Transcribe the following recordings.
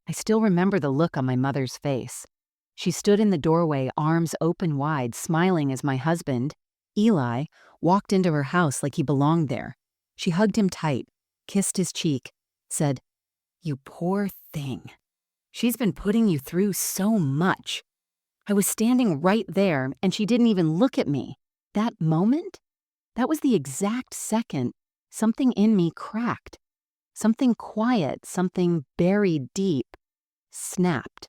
I still remember the look on my mother's face. She stood in the doorway, arms open wide, smiling as my husband, Eli, walked into her house like he belonged there. She hugged him tight, kissed his cheek, said, "You poor thing. She's been putting you through so much." I was standing right there, and she didn't even look at me. That moment? That was the exact second something in me cracked. Something quiet, something buried deep, snapped.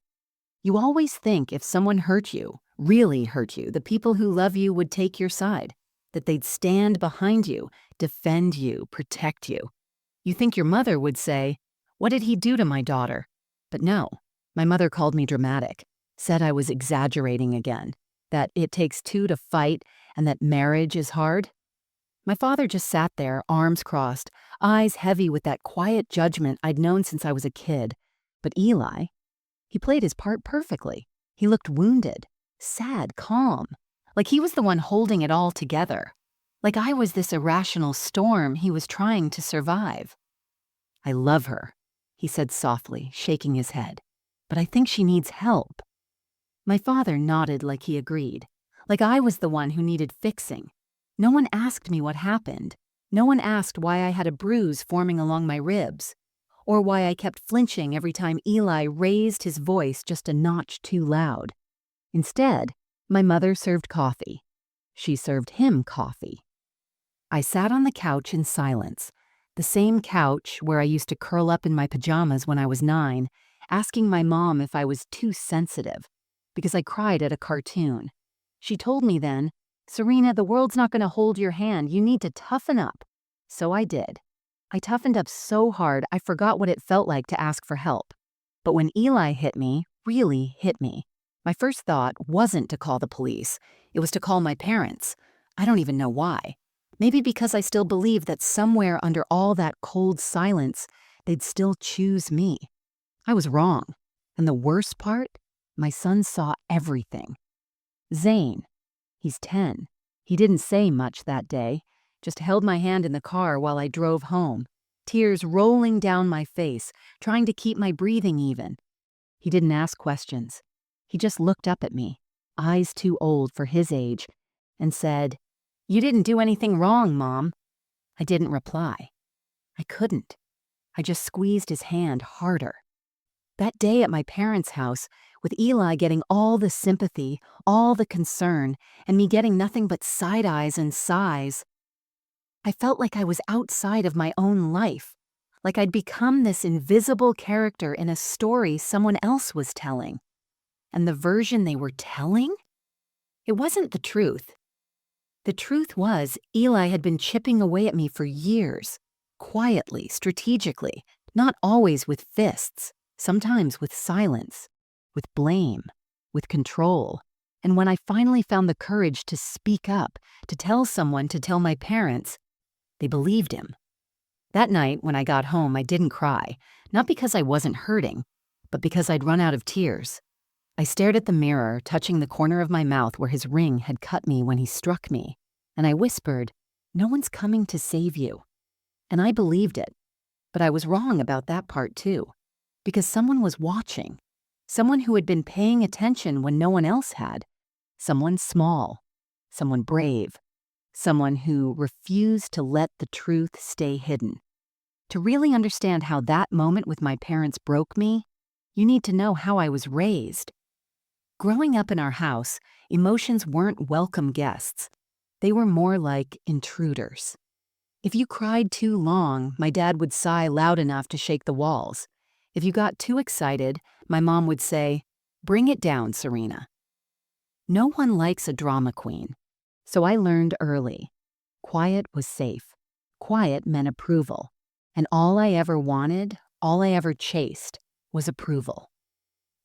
You always think if someone hurt you, really hurt you, the people who love you would take your side, that they'd stand behind you, defend you, protect you. You think your mother would say, "What did he do to my daughter?" But no, my mother called me dramatic, said I was exaggerating again, that it takes two to fight and that marriage is hard. My father just sat there, arms crossed, eyes heavy with that quiet judgment I'd known since I was a kid. But Eli, he played his part perfectly. He looked wounded, sad, calm, like he was the one holding it all together, like I was this irrational storm he was trying to survive. "I love her," he said softly, shaking his head, "but I think she needs help." My father nodded like he agreed, like I was the one who needed fixing. No one asked me what happened. No one asked why I had a bruise forming along my ribs, or why I kept flinching every time Eli raised his voice just a notch too loud. Instead, my mother served coffee. She served him coffee. I sat on the couch in silence, the same couch where I used to curl up in my pajamas when I was 9, asking my mom if I was too sensitive, because I cried at a cartoon. She told me then, "Sarina, the world's not going to hold your hand. You need to toughen up." So I did. I toughened up so hard I forgot what it felt like to ask for help. But when Eli hit me, really hit me, my first thought wasn't to call the police. It was to call my parents. I don't even know why. Maybe because I still believed that somewhere under all that cold silence, they'd still choose me. I was wrong. And the worst part? My son saw everything. Zane. He's 10. He didn't say much that day, just held my hand in the car while I drove home, tears rolling down my face, trying to keep my breathing even. He didn't ask questions. He just looked up at me, eyes too old for his age, and said, "You didn't do anything wrong, Mom." I didn't reply. I couldn't. I just squeezed his hand harder. That day at my parents' house, with Eli getting all the sympathy, all the concern, and me getting nothing but side eyes and sighs, I felt like I was outside of my own life, like I'd become this invisible character in a story someone else was telling. And the version they were telling? It wasn't the truth. The truth was, Eli had been chipping away at me for years, quietly, strategically, not always with fists, sometimes with silence, with blame, with control. And when I finally found the courage to speak up, to tell someone, to tell my parents, they believed him. That night, when I got home, I didn't cry, not because I wasn't hurting, but because I'd run out of tears. I stared at the mirror, touching the corner of my mouth where his ring had cut me when he struck me, and I whispered, "No one's coming to save you." And I believed it, but I was wrong about that part too, because someone was watching, someone who had been paying attention when no one else had, someone small, someone brave, someone who refused to let the truth stay hidden. To really understand how that moment with my parents broke me, you need to know how I was raised. Growing up in our house, emotions weren't welcome guests. They were more like intruders. If you cried too long, my dad would sigh loud enough to shake the walls. If you got too excited, my mom would say, "Bring it down, Sarina." No one likes a drama queen, so I learned early. Quiet was safe. Quiet meant approval. And all I ever wanted, all I ever chased, was approval.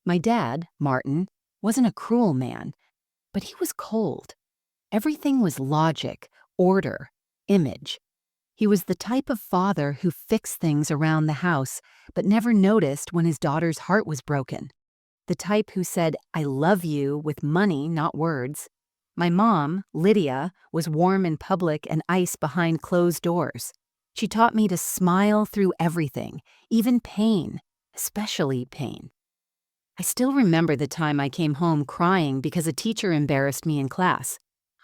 My dad, Martin, wasn't a cruel man, but he was cold. Everything was logic, order, image. He was the type of father who fixed things around the house, but never noticed when his daughter's heart was broken. The type who said, "I love you," with money, not words. My mom, Lydia, was warm in public and ice behind closed doors. She taught me to smile through everything, even pain, especially pain. I still remember the time I came home crying because a teacher embarrassed me in class.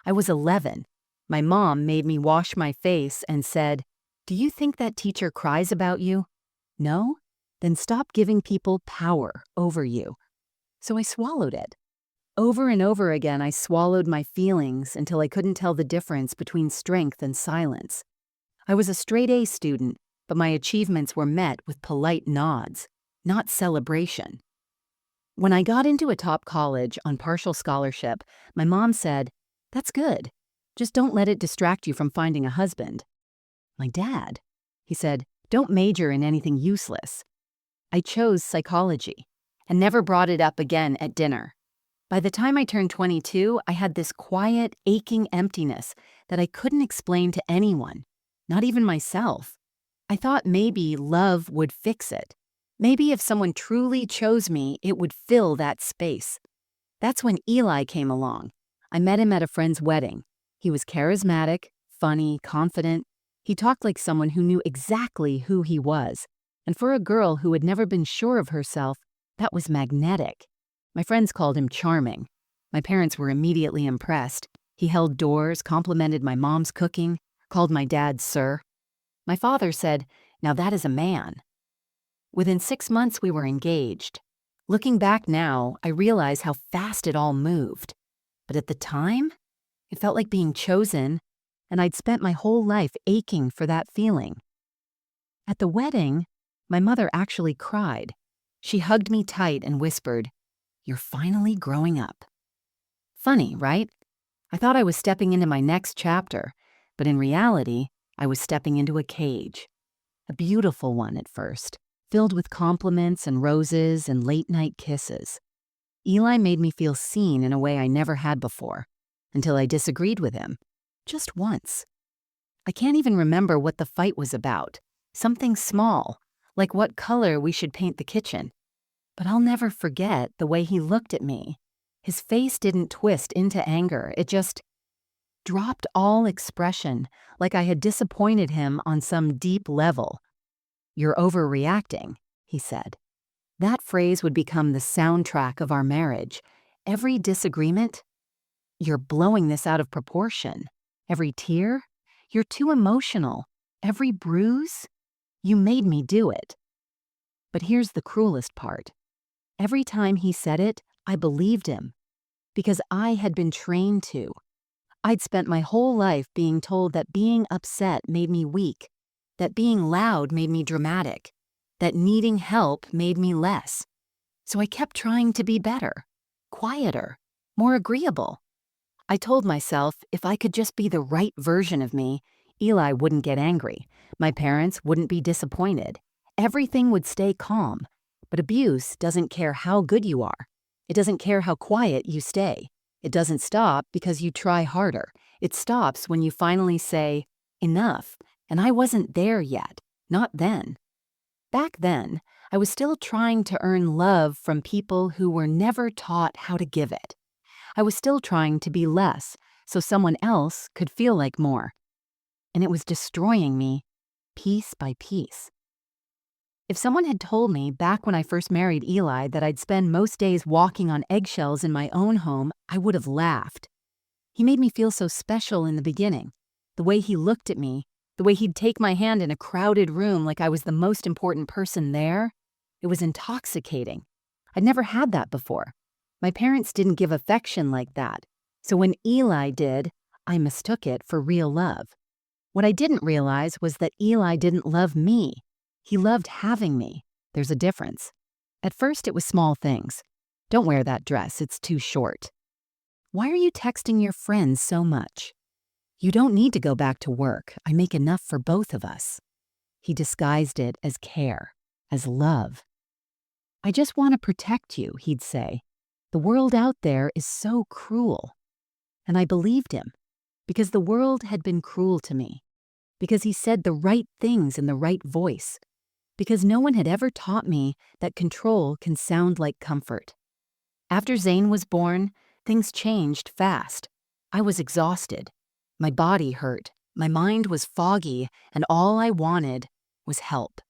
I was 11. My mom made me wash my face and said, "Do you think that teacher cries about you? No? Then stop giving people power over you." So I swallowed it. Over and over again, I swallowed my feelings until I couldn't tell the difference between strength and silence. I was a straight A student, but my achievements were met with polite nods, not celebration. When I got into a top college on partial scholarship, my mom said, "That's good. Just don't let it distract you from finding a husband." My dad, he said, "Don't major in anything useless." I chose psychology and never brought it up again at dinner. By the time I turned 22, I had this quiet, aching emptiness that I couldn't explain to anyone, not even myself. I thought maybe love would fix it. Maybe if someone truly chose me, it would fill that space. That's when Eli came along. I met him at a friend's wedding. He was charismatic, funny, confident. He talked like someone who knew exactly who he was. And for a girl who had never been sure of herself, that was magnetic. My friends called him charming. My parents were immediately impressed. He held doors, complimented my mom's cooking, called my dad sir. My father said, "Now that is a man." Within 6 months, we were engaged. Looking back now, I realize how fast it all moved. But at the time, it felt like being chosen, and I'd spent my whole life aching for that feeling. At the wedding, my mother actually cried. She hugged me tight and whispered, "You're finally growing up." Funny, right? I thought I was stepping into my next chapter, but in reality, I was stepping into a cage. A beautiful one at first, filled with compliments and roses and late-night kisses. Eli made me feel seen in a way I never had before, until I disagreed with him. Just once. I can't even remember what the fight was about. Something small, like what color we should paint the kitchen. But I'll never forget the way he looked at me. His face didn't twist into anger. It just dropped all expression, like I had disappointed him on some deep level. "You're overreacting," he said. That phrase would become the soundtrack of our marriage. Every disagreement, "You're blowing this out of proportion." Every tear, "You're too emotional." Every bruise, "You made me do it." But here's the cruelest part. Every time he said it, I believed him, because I had been trained to. I'd spent my whole life being told that being upset made me weak, that being loud made me dramatic, that needing help made me less. So I kept trying to be better, quieter, more agreeable. I told myself if I could just be the right version of me, Eli wouldn't get angry, my parents wouldn't be disappointed, everything would stay calm. But abuse doesn't care how good you are. It doesn't care how quiet you stay. It doesn't stop because you try harder. It stops when you finally say, "Enough," and I wasn't there yet, not then. Back then, I was still trying to earn love from people who were never taught how to give it. I was still trying to be less so someone else could feel like more. And it was destroying me piece by piece. If someone had told me back when I first married Eli that I'd spend most days walking on eggshells in my own home, I would have laughed. He made me feel so special in the beginning. The way he looked at me, the way he'd take my hand in a crowded room like I was the most important person there, it was intoxicating. I'd never had that before. My parents didn't give affection like that. So when Eli did, I mistook it for real love. What I didn't realize was that Eli didn't love me. He loved having me. There's a difference. At first, it was small things. "Don't wear that dress, it's too short." "Why are you texting your friends so much?" "You don't need to go back to work. I make enough for both of us." He disguised it as care, as love. "I just want to protect you," he'd say. "The world out there is so cruel." And I believed him, because the world had been cruel to me, because he said the right things in the right voice, because no one had ever taught me that control can sound like comfort. After Zane was born, things changed fast. I was exhausted. My body hurt. My mind was foggy, and all I wanted was help.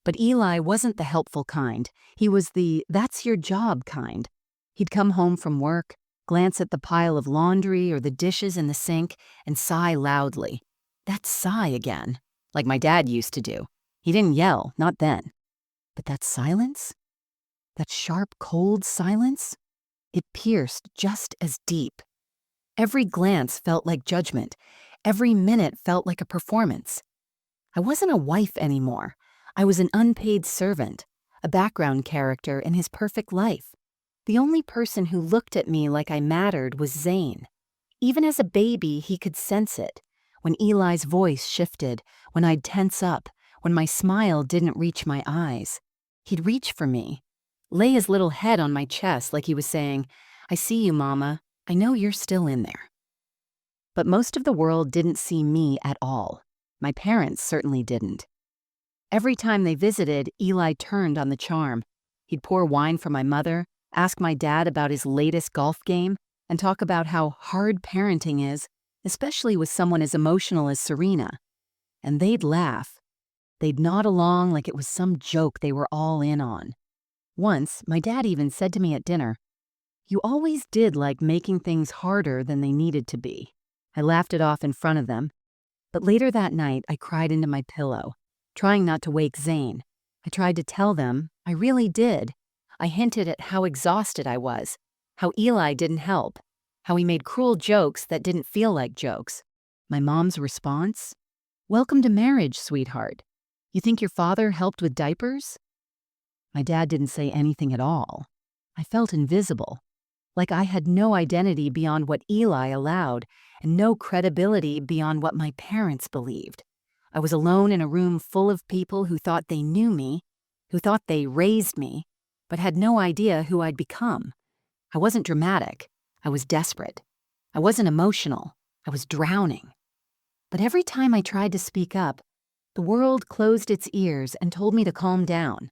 But Eli wasn't the helpful kind. He was the "that's your job" kind. He'd come home from work, glance at the pile of laundry or the dishes in the sink, and sigh loudly. That sigh again, like my dad used to do. He didn't yell, not then. But that silence? That sharp, cold silence? It pierced just as deep. Every glance felt like judgment. Every minute felt like a performance. I wasn't a wife anymore. I was an unpaid servant, a background character in his perfect life. The only person who looked at me like I mattered was Zane. Even as a baby, he could sense it. When Eli's voice shifted, when I'd tense up, when my smile didn't reach my eyes. He'd reach for me, lay his little head on my chest like he was saying, "I see you, Mama. I know you're still in there." But most of the world didn't see me at all. My parents certainly didn't. Every time they visited, Eli turned on the charm. He'd pour wine for my mother, ask my dad about his latest golf game, and talk about how hard parenting is, especially with someone as emotional as Sarina. And they'd laugh. They'd nod along like it was some joke they were all in on. Once, my dad even said to me at dinner, "You always did like making things harder than they needed to be." I laughed it off in front of them. But later that night, I cried into my pillow, trying not to wake Zane. I tried to tell them, I really did. I hinted at how exhausted I was, how Eli didn't help, how he made cruel jokes that didn't feel like jokes. My mom's response? "Welcome to marriage, sweetheart. You think your father helped with diapers?" My dad didn't say anything at all. I felt invisible, like I had no identity beyond what Eli allowed and no credibility beyond what my parents believed. I was alone in a room full of people who thought they knew me, who thought they raised me, but had no idea who I'd become. I wasn't dramatic. I was desperate. I wasn't emotional. I was drowning. But every time I tried to speak up, the world closed its ears and told me to calm down,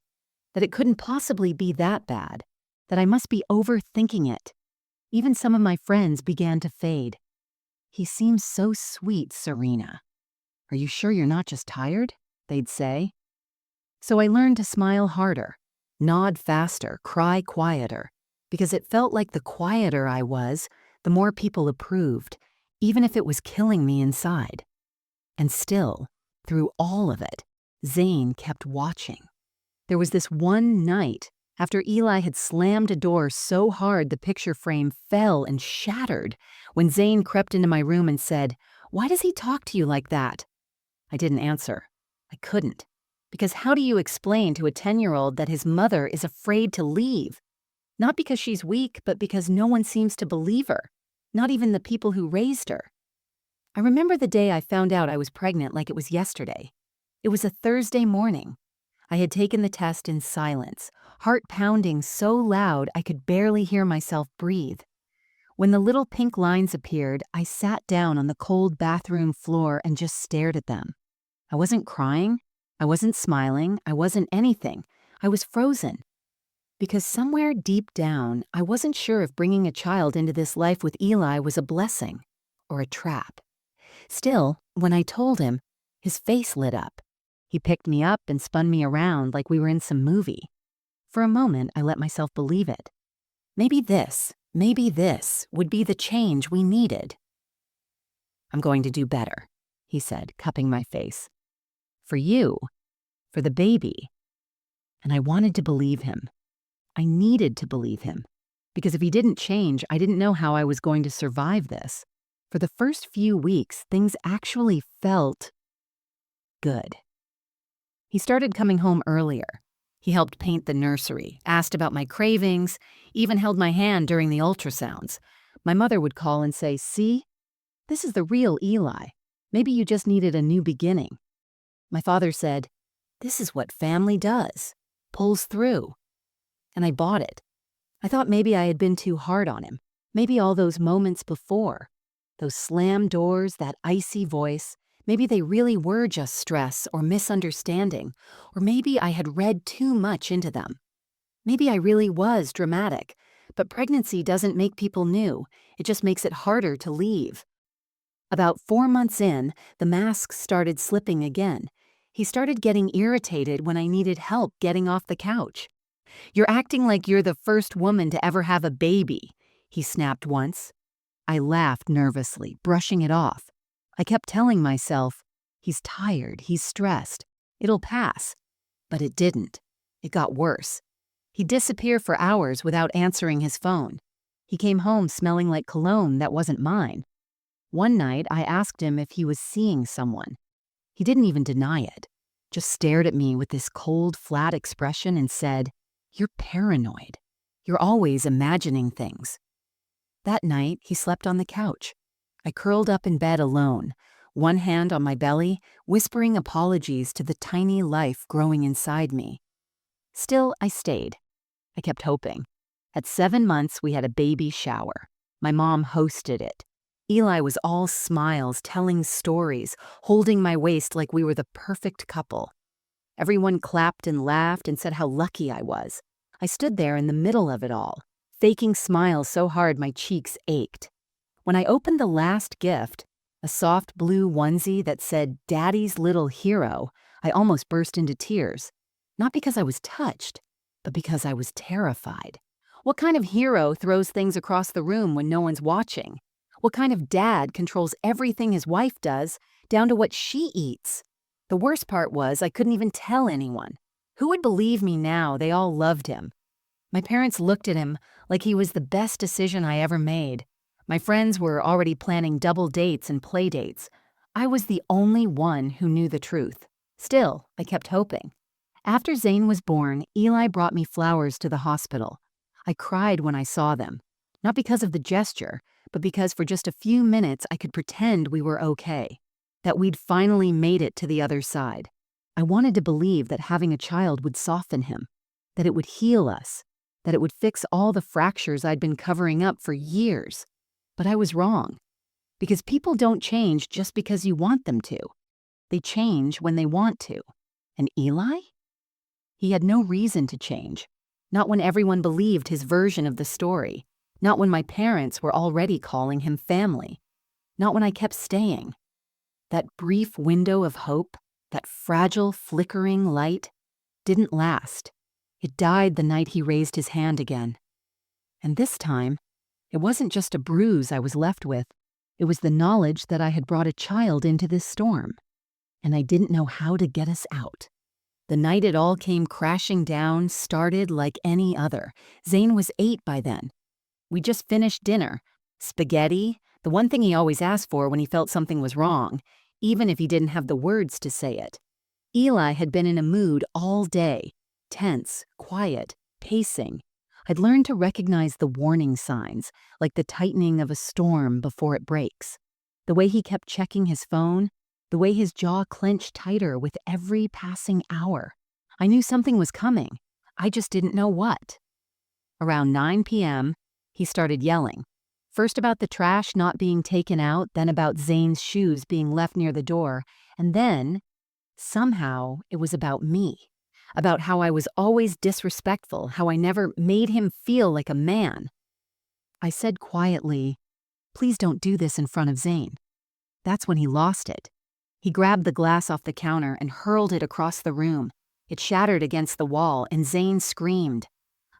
that it couldn't possibly be that bad, that I must be overthinking it. Even some of my friends began to fade. "He seems so sweet, Sarina. Are you sure you're not just tired?" they'd say. So I learned to smile harder, nod faster, cry quieter, because it felt like the quieter I was, the more people approved, even if it was killing me inside. And still, through all of it, Zane kept watching. There was this one night, after Eli had slammed a door so hard the picture frame fell and shattered, when Zane crept into my room and said, "Why does he talk to you like that?" I didn't answer. I couldn't. Because how do you explain to a 10-year-old that his mother is afraid to leave? Not because she's weak, but because no one seems to believe her. Not even the people who raised her. I remember the day I found out I was pregnant like it was yesterday. It was a Thursday morning. I had taken the test in silence, heart pounding so loud I could barely hear myself breathe. When the little pink lines appeared, I sat down on the cold bathroom floor and just stared at them. I wasn't crying. I wasn't smiling. I wasn't anything. I was frozen. Because somewhere deep down, I wasn't sure if bringing a child into this life with Eli was a blessing or a trap. Still, when I told him, his face lit up. He picked me up and spun me around like we were in some movie. For a moment, I let myself believe it. Maybe this would be the change we needed. "I'm going to do better," he said, cupping my face. "For you, for the baby." And I wanted to believe him. I needed to believe him. Because if he didn't change, I didn't know how I was going to survive this. For the first few weeks, things actually felt good. He started coming home earlier. He helped paint the nursery, asked about my cravings, even held my hand during the ultrasounds. My mother would call and say, "See, this is the real Eli. Maybe you just needed a new beginning." My father said, "This is what family does, pulls through." And I bought it. I thought maybe I had been too hard on him. Maybe all those moments before, those slammed doors, that icy voice, maybe they really were just stress or misunderstanding, or maybe I had read too much into them. Maybe I really was dramatic, but pregnancy doesn't make people new. It just makes it harder to leave. About 4 months in, the masks started slipping again. He started getting irritated when I needed help getting off the couch. "You're acting like you're the first woman to ever have a baby," he snapped once. I laughed nervously, brushing it off. I kept telling myself, he's tired, he's stressed. It'll pass. But it didn't. It got worse. He'd disappear for hours without answering his phone. He came home smelling like cologne that wasn't mine. One night, I asked him if he was seeing someone. He didn't even deny it, just stared at me with this cold, flat expression and said, "You're paranoid. You're always imagining things." That night, he slept on the couch. I curled up in bed alone, one hand on my belly, whispering apologies to the tiny life growing inside me. Still, I stayed. I kept hoping. At 7 months, we had a baby shower. My mom hosted it. Eli was all smiles, telling stories, holding my waist like we were the perfect couple. Everyone clapped and laughed and said how lucky I was. I stood there in the middle of it all, faking smiles so hard my cheeks ached. When I opened the last gift, a soft blue onesie that said "Daddy's Little Hero," I almost burst into tears. Not because I was touched, but because I was terrified. What kind of hero throws things across the room when no one's watching? What kind of dad controls everything his wife does, down to what she eats? The worst part was I couldn't even tell anyone. Who would believe me now? They all loved him. My parents looked at him like he was the best decision I ever made. My friends were already planning double dates and play dates. I was the only one who knew the truth. Still, I kept hoping. After Zane was born, Eli brought me flowers to the hospital. I cried when I saw them, not because of the gesture, but because for just a few minutes I could pretend we were okay, that we'd finally made it to the other side. I wanted to believe that having a child would soften him, that it would heal us, that it would fix all the fractures I'd been covering up for years. But I was wrong, because people don't change just because you want them to. They change when they want to. And Eli? He had no reason to change, not when everyone believed his version of the story, not when my parents were already calling him family, not when I kept staying. That brief window of hope, that fragile, flickering light, didn't last. It died the night he raised his hand again. And this time, it wasn't just a bruise I was left with. It was the knowledge that I had brought a child into this storm, and I didn't know how to get us out. The night it all came crashing down started like any other. Zane was 8 by then. We just finished dinner. Spaghetti, the one thing he always asked for when he felt something was wrong, even if he didn't have the words to say it. Eli had been in a mood all day, tense, quiet, pacing. I'd learned to recognize the warning signs, like the tightening of a storm before it breaks. The way he kept checking his phone, the way his jaw clenched tighter with every passing hour. I knew something was coming. I just didn't know what. Around 9 p.m., he started yelling. First about the trash not being taken out, then about Zane's shoes being left near the door, and then, somehow, it was about me. About how I was always disrespectful, how I never made him feel like a man. I said quietly, "Please don't do this in front of Zane." That's when he lost it. He grabbed the glass off the counter and hurled it across the room. It shattered against the wall, and Zane screamed.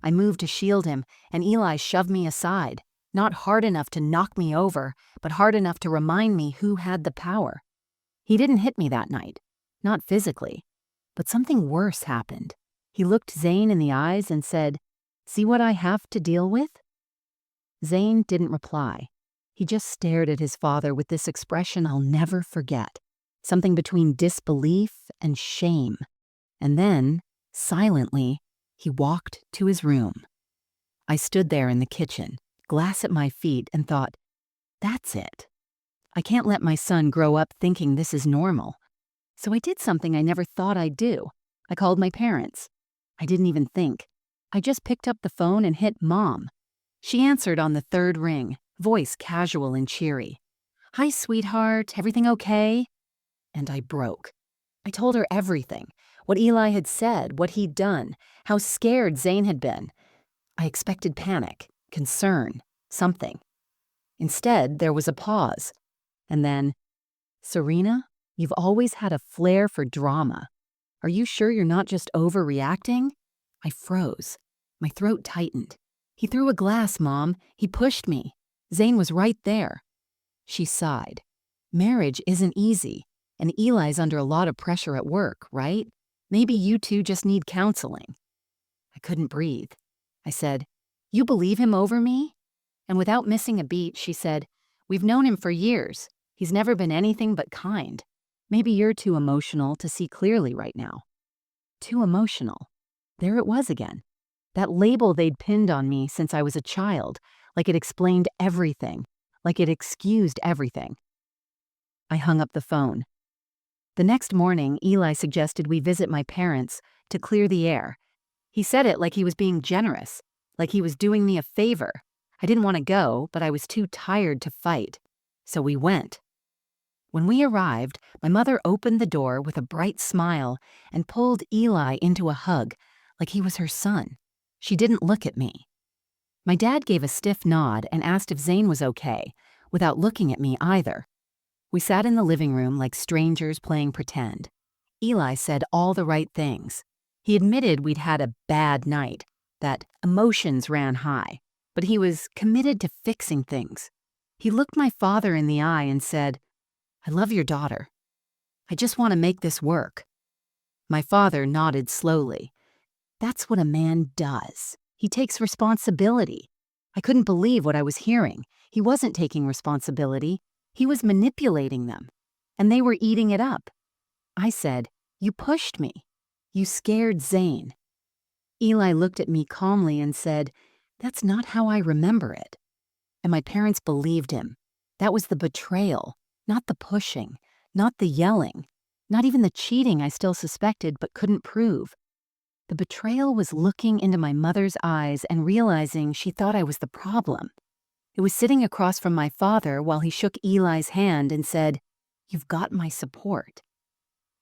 I moved to shield him, and Eli shoved me aside, not hard enough to knock me over, but hard enough to remind me who had the power. He didn't hit me that night, not physically, but something worse happened. He looked Zane in the eyes and said, "See what I have to deal with?" Zane didn't reply. He just stared at his father with this expression I'll never forget, something between disbelief and shame. And then, silently, he walked to his room. I stood there in the kitchen, glass at my feet, and thought, that's it. I can't let my son grow up thinking this is normal. So I did something I never thought I'd do. I called my parents. I didn't even think. I just picked up the phone and hit Mom. She answered on the third ring, voice casual and cheery. "Hi, sweetheart, everything okay?" And I broke. I told her everything, what Eli had said, what he'd done, how scared Zane had been. I expected panic, concern, something. Instead, there was a pause. And then, "Sarina, You've always had a flair for drama. Are you sure you're not just overreacting?" I froze. My throat tightened. "He threw a glass, Mom. He pushed me. Zane was right there." She sighed. "Marriage isn't easy, and Eli's under a lot of pressure at work, right? Maybe you two just need counseling." I couldn't breathe. I said, "You believe him over me?" And without missing a beat, she said, "We've known him for years. He's never been anything but kind. Maybe you're too emotional to see clearly right now." Too emotional. There it was again. That label they'd pinned on me since I was a child, like it explained everything, like it excused everything. I hung up the phone. The next morning, Eli suggested we visit my parents to clear the air. He said it like he was being generous, like he was doing me a favor. I didn't want to go, but I was too tired to fight. So we went. When we arrived, my mother opened the door with a bright smile and pulled Eli into a hug, like he was her son. She didn't look at me. My dad gave a stiff nod and asked if Zane was okay, without looking at me either. We sat in the living room like strangers playing pretend. Eli said all the right things. He admitted we'd had a bad night, that emotions ran high, but he was committed to fixing things. He looked my father in the eye and said, "I love your daughter. I just want to make this work." My father nodded slowly. That's what a man does. He takes responsibility. I couldn't believe what I was hearing. He wasn't taking responsibility. He was manipulating them. And they were eating it up. I said, "You pushed me. You scared Zane." Eli looked at me calmly and said, "That's not how I remember it." And my parents believed him. That was the betrayal, not the pushing, not the yelling, not even the cheating I still suspected but couldn't prove. The betrayal was looking into my mother's eyes and realizing she thought I was the problem. It was sitting across from my father while he shook Eli's hand and said, "You've got my support."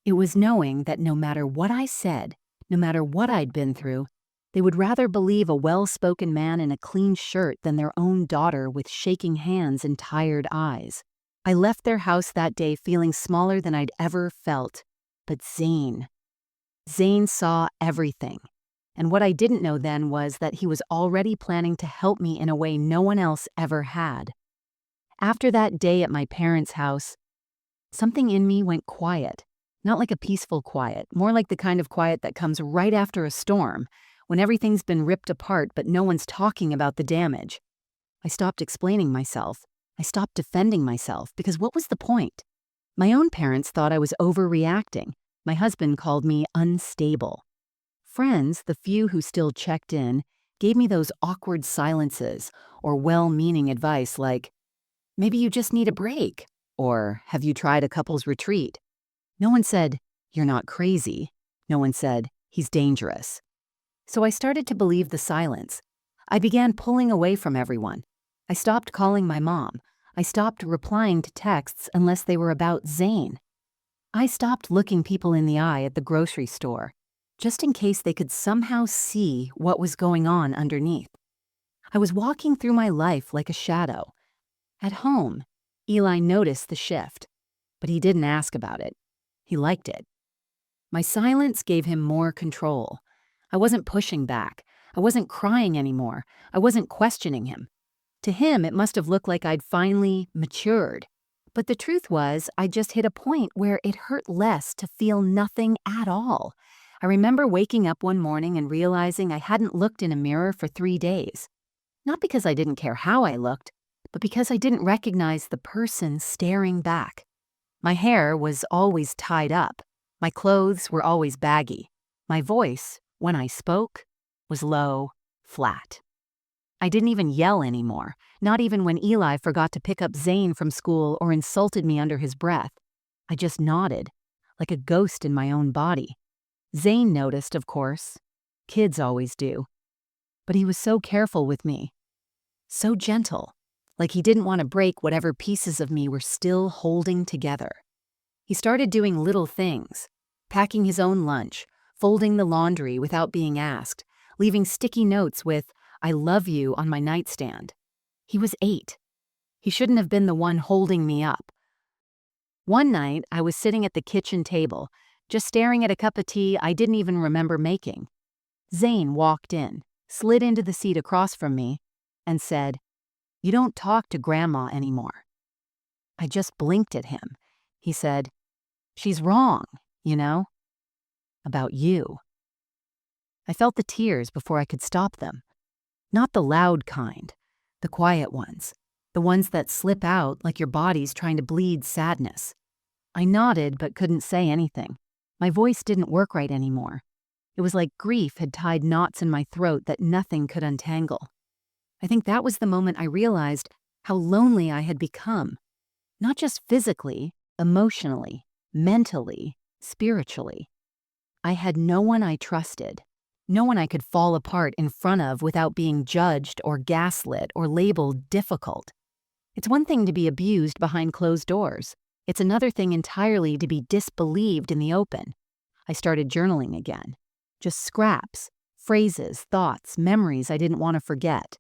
It was knowing that no matter what I said, no matter what I'd been through, they would rather believe a well-spoken man in a clean shirt than their own daughter with shaking hands and tired eyes. I left their house that day feeling smaller than I'd ever felt. But Zane saw everything. And what I didn't know then was that he was already planning to help me in a way no one else ever had. After that day at my parents' house, something in me went quiet. Not like a peaceful quiet, more like the kind of quiet that comes right after a storm, when everything's been ripped apart but no one's talking about the damage. I stopped explaining myself. I stopped defending myself, because what was the point? My own parents thought I was overreacting. My husband called me unstable. Friends, the few who still checked in, gave me those awkward silences or well-meaning advice like, "Maybe you just need a break," or "Have you tried a couples retreat?" No one said, "You're not crazy." No one said, "He's dangerous." So I started to believe the silence. I began pulling away from everyone. I stopped calling my mom. I stopped replying to texts unless they were about Zane. I stopped looking people in the eye at the grocery store, just in case they could somehow see what was going on underneath. I was walking through my life like a shadow. At home, Eli noticed the shift, but he didn't ask about it. He liked it. My silence gave him more control. I wasn't pushing back. I wasn't crying anymore. I wasn't questioning him. To him, it must have looked like I'd finally matured. But the truth was, I just hit a point where it hurt less to feel nothing at all. I remember waking up one morning and realizing I hadn't looked in a mirror for 3 days. Not because I didn't care how I looked, but because I didn't recognize the person staring back. My hair was always tied up. My clothes were always baggy. My voice, when I spoke, was low, flat. I didn't even yell anymore, not even when Eli forgot to pick up Zane from school or insulted me under his breath. I just nodded, like a ghost in my own body. Zane noticed, of course. Kids always do. But he was so careful with me. So gentle, like he didn't want to break whatever pieces of me were still holding together. He started doing little things, packing his own lunch, folding the laundry without being asked, leaving sticky notes with, "I love you" on my nightstand. He was 8. He shouldn't have been the one holding me up. One night, I was sitting at the kitchen table, just staring at a cup of tea I didn't even remember making. Zane walked in, slid into the seat across from me, and said, "You don't talk to Grandma anymore." I just blinked at him. He said, "She's wrong, you know, about you." I felt the tears before I could stop them. Not the loud kind, the quiet ones, the ones that slip out like your body's trying to bleed sadness. I nodded but couldn't say anything. My voice didn't work right anymore. It was like grief had tied knots in my throat that nothing could untangle. I think that was the moment I realized how lonely I had become. Not just physically, emotionally, mentally, spiritually. I had no one I trusted. No one I could fall apart in front of without being judged or gaslit or labeled difficult. It's one thing to be abused behind closed doors. It's another thing entirely to be disbelieved in the open. I started journaling again. Just scraps, phrases, thoughts, memories I didn't want to forget.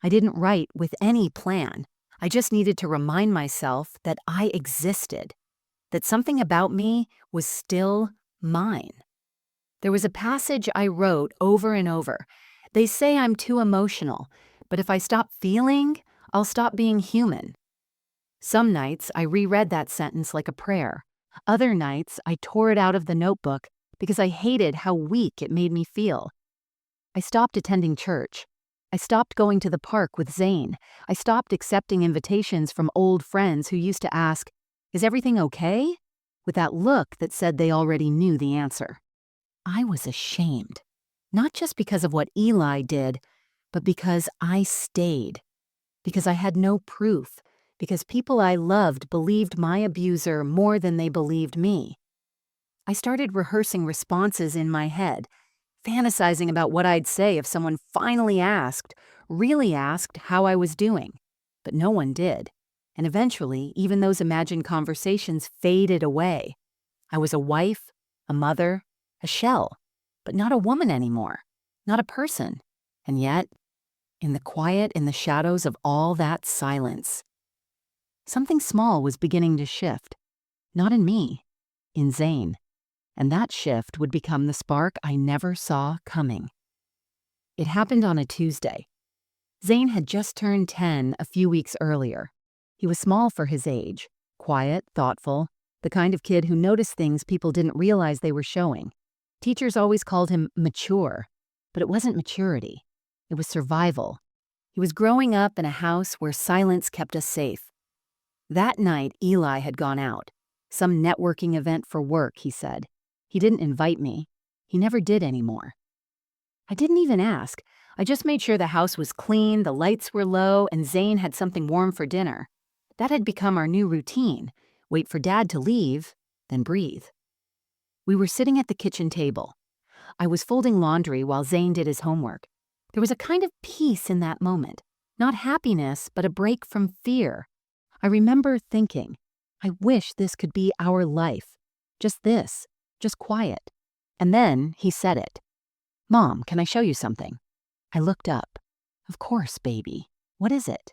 I didn't write with any plan. I just needed to remind myself that I existed, that something about me was still mine. There was a passage I wrote over and over. They say I'm too emotional, but if I stop feeling, I'll stop being human. Some nights I reread that sentence like a prayer. Other nights I tore it out of the notebook because I hated how weak it made me feel. I stopped attending church. I stopped going to the park with Zane. I stopped accepting invitations from old friends who used to ask, "Is everything okay?" with that look that said they already knew the answer. I was ashamed, not just because of what Eli did, but because I stayed, because I had no proof, because people I loved believed my abuser more than they believed me. I started rehearsing responses in my head, fantasizing about what I'd say if someone finally asked, really asked how I was doing. But no one did. And eventually, even those imagined conversations faded away. I was a wife, a mother, a shell, but not a woman anymore, not a person. And yet, in the quiet, in the shadows of all that silence, something small was beginning to shift. Not in me, in Zane. And that shift would become the spark I never saw coming. It happened on a Tuesday. Zane had just turned 10 a few weeks earlier. He was small for his age, quiet, thoughtful, the kind of kid who noticed things people didn't realize they were showing. Teachers always called him mature, but it wasn't maturity. It was survival. He was growing up in a house where silence kept us safe. That night, Eli had gone out. Some networking event for work, he said. He didn't invite me. He never did anymore. I didn't even ask. I just made sure the house was clean, the lights were low, and Zane had something warm for dinner. That had become our new routine. Wait for Dad to leave, then breathe. We were sitting at the kitchen table. I was folding laundry while Zane did his homework. There was a kind of peace in that moment. Not happiness, but a break from fear. I remember thinking, I wish this could be our life. Just this. Just quiet. And then he said it. "Mom, can I show you something?" I looked up. "Of course, baby. What is it?"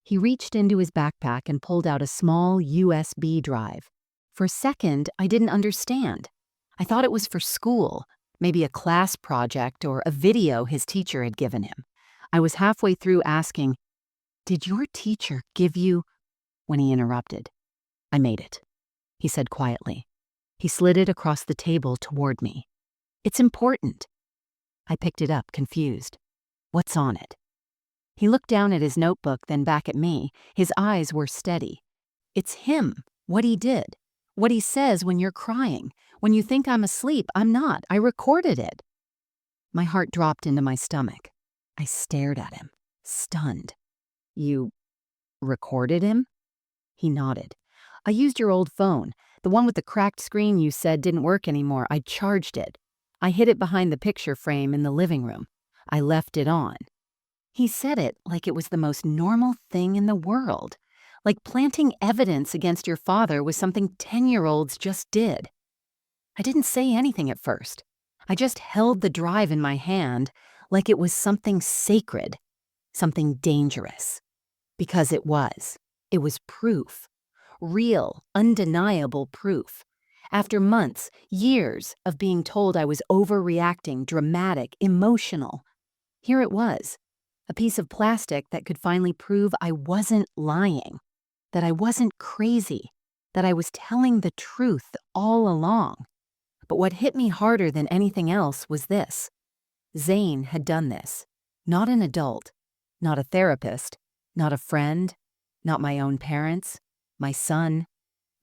He reached into his backpack and pulled out a small USB drive. For a second, I didn't understand. I thought it was for school, maybe a class project or a video his teacher had given him. I was halfway through asking, "Did your teacher give you—" when he interrupted. "I made it," he said quietly. He slid it across the table toward me. "It's important." I picked it up, confused. "What's on it?" He looked down at his notebook, then back at me. His eyes were steady. "It's him, what he did. What he says when you're crying. When you think I'm asleep, I'm not. I recorded it." My heart dropped into my stomach. I stared at him, stunned. "You recorded him?" He nodded. "I used your old phone. The one with the cracked screen you said didn't work anymore. I charged it. I hid it behind the picture frame in the living room. I left it on." He said it like it was the most normal thing in the world. Like planting evidence against your father was something 10-year-olds just did. I didn't say anything at first. I just held the drive in my hand like it was something sacred, something dangerous. Because it was. It was proof. real, undeniable proof. After months, years of being told I was overreacting, dramatic, emotional, here it was, a piece of plastic that could finally prove I wasn't lying, that I wasn't crazy, that I was telling the truth all along. But what hit me harder than anything else was this. Zane had done this. Not an adult, not a therapist, not a friend, not my own parents, my son,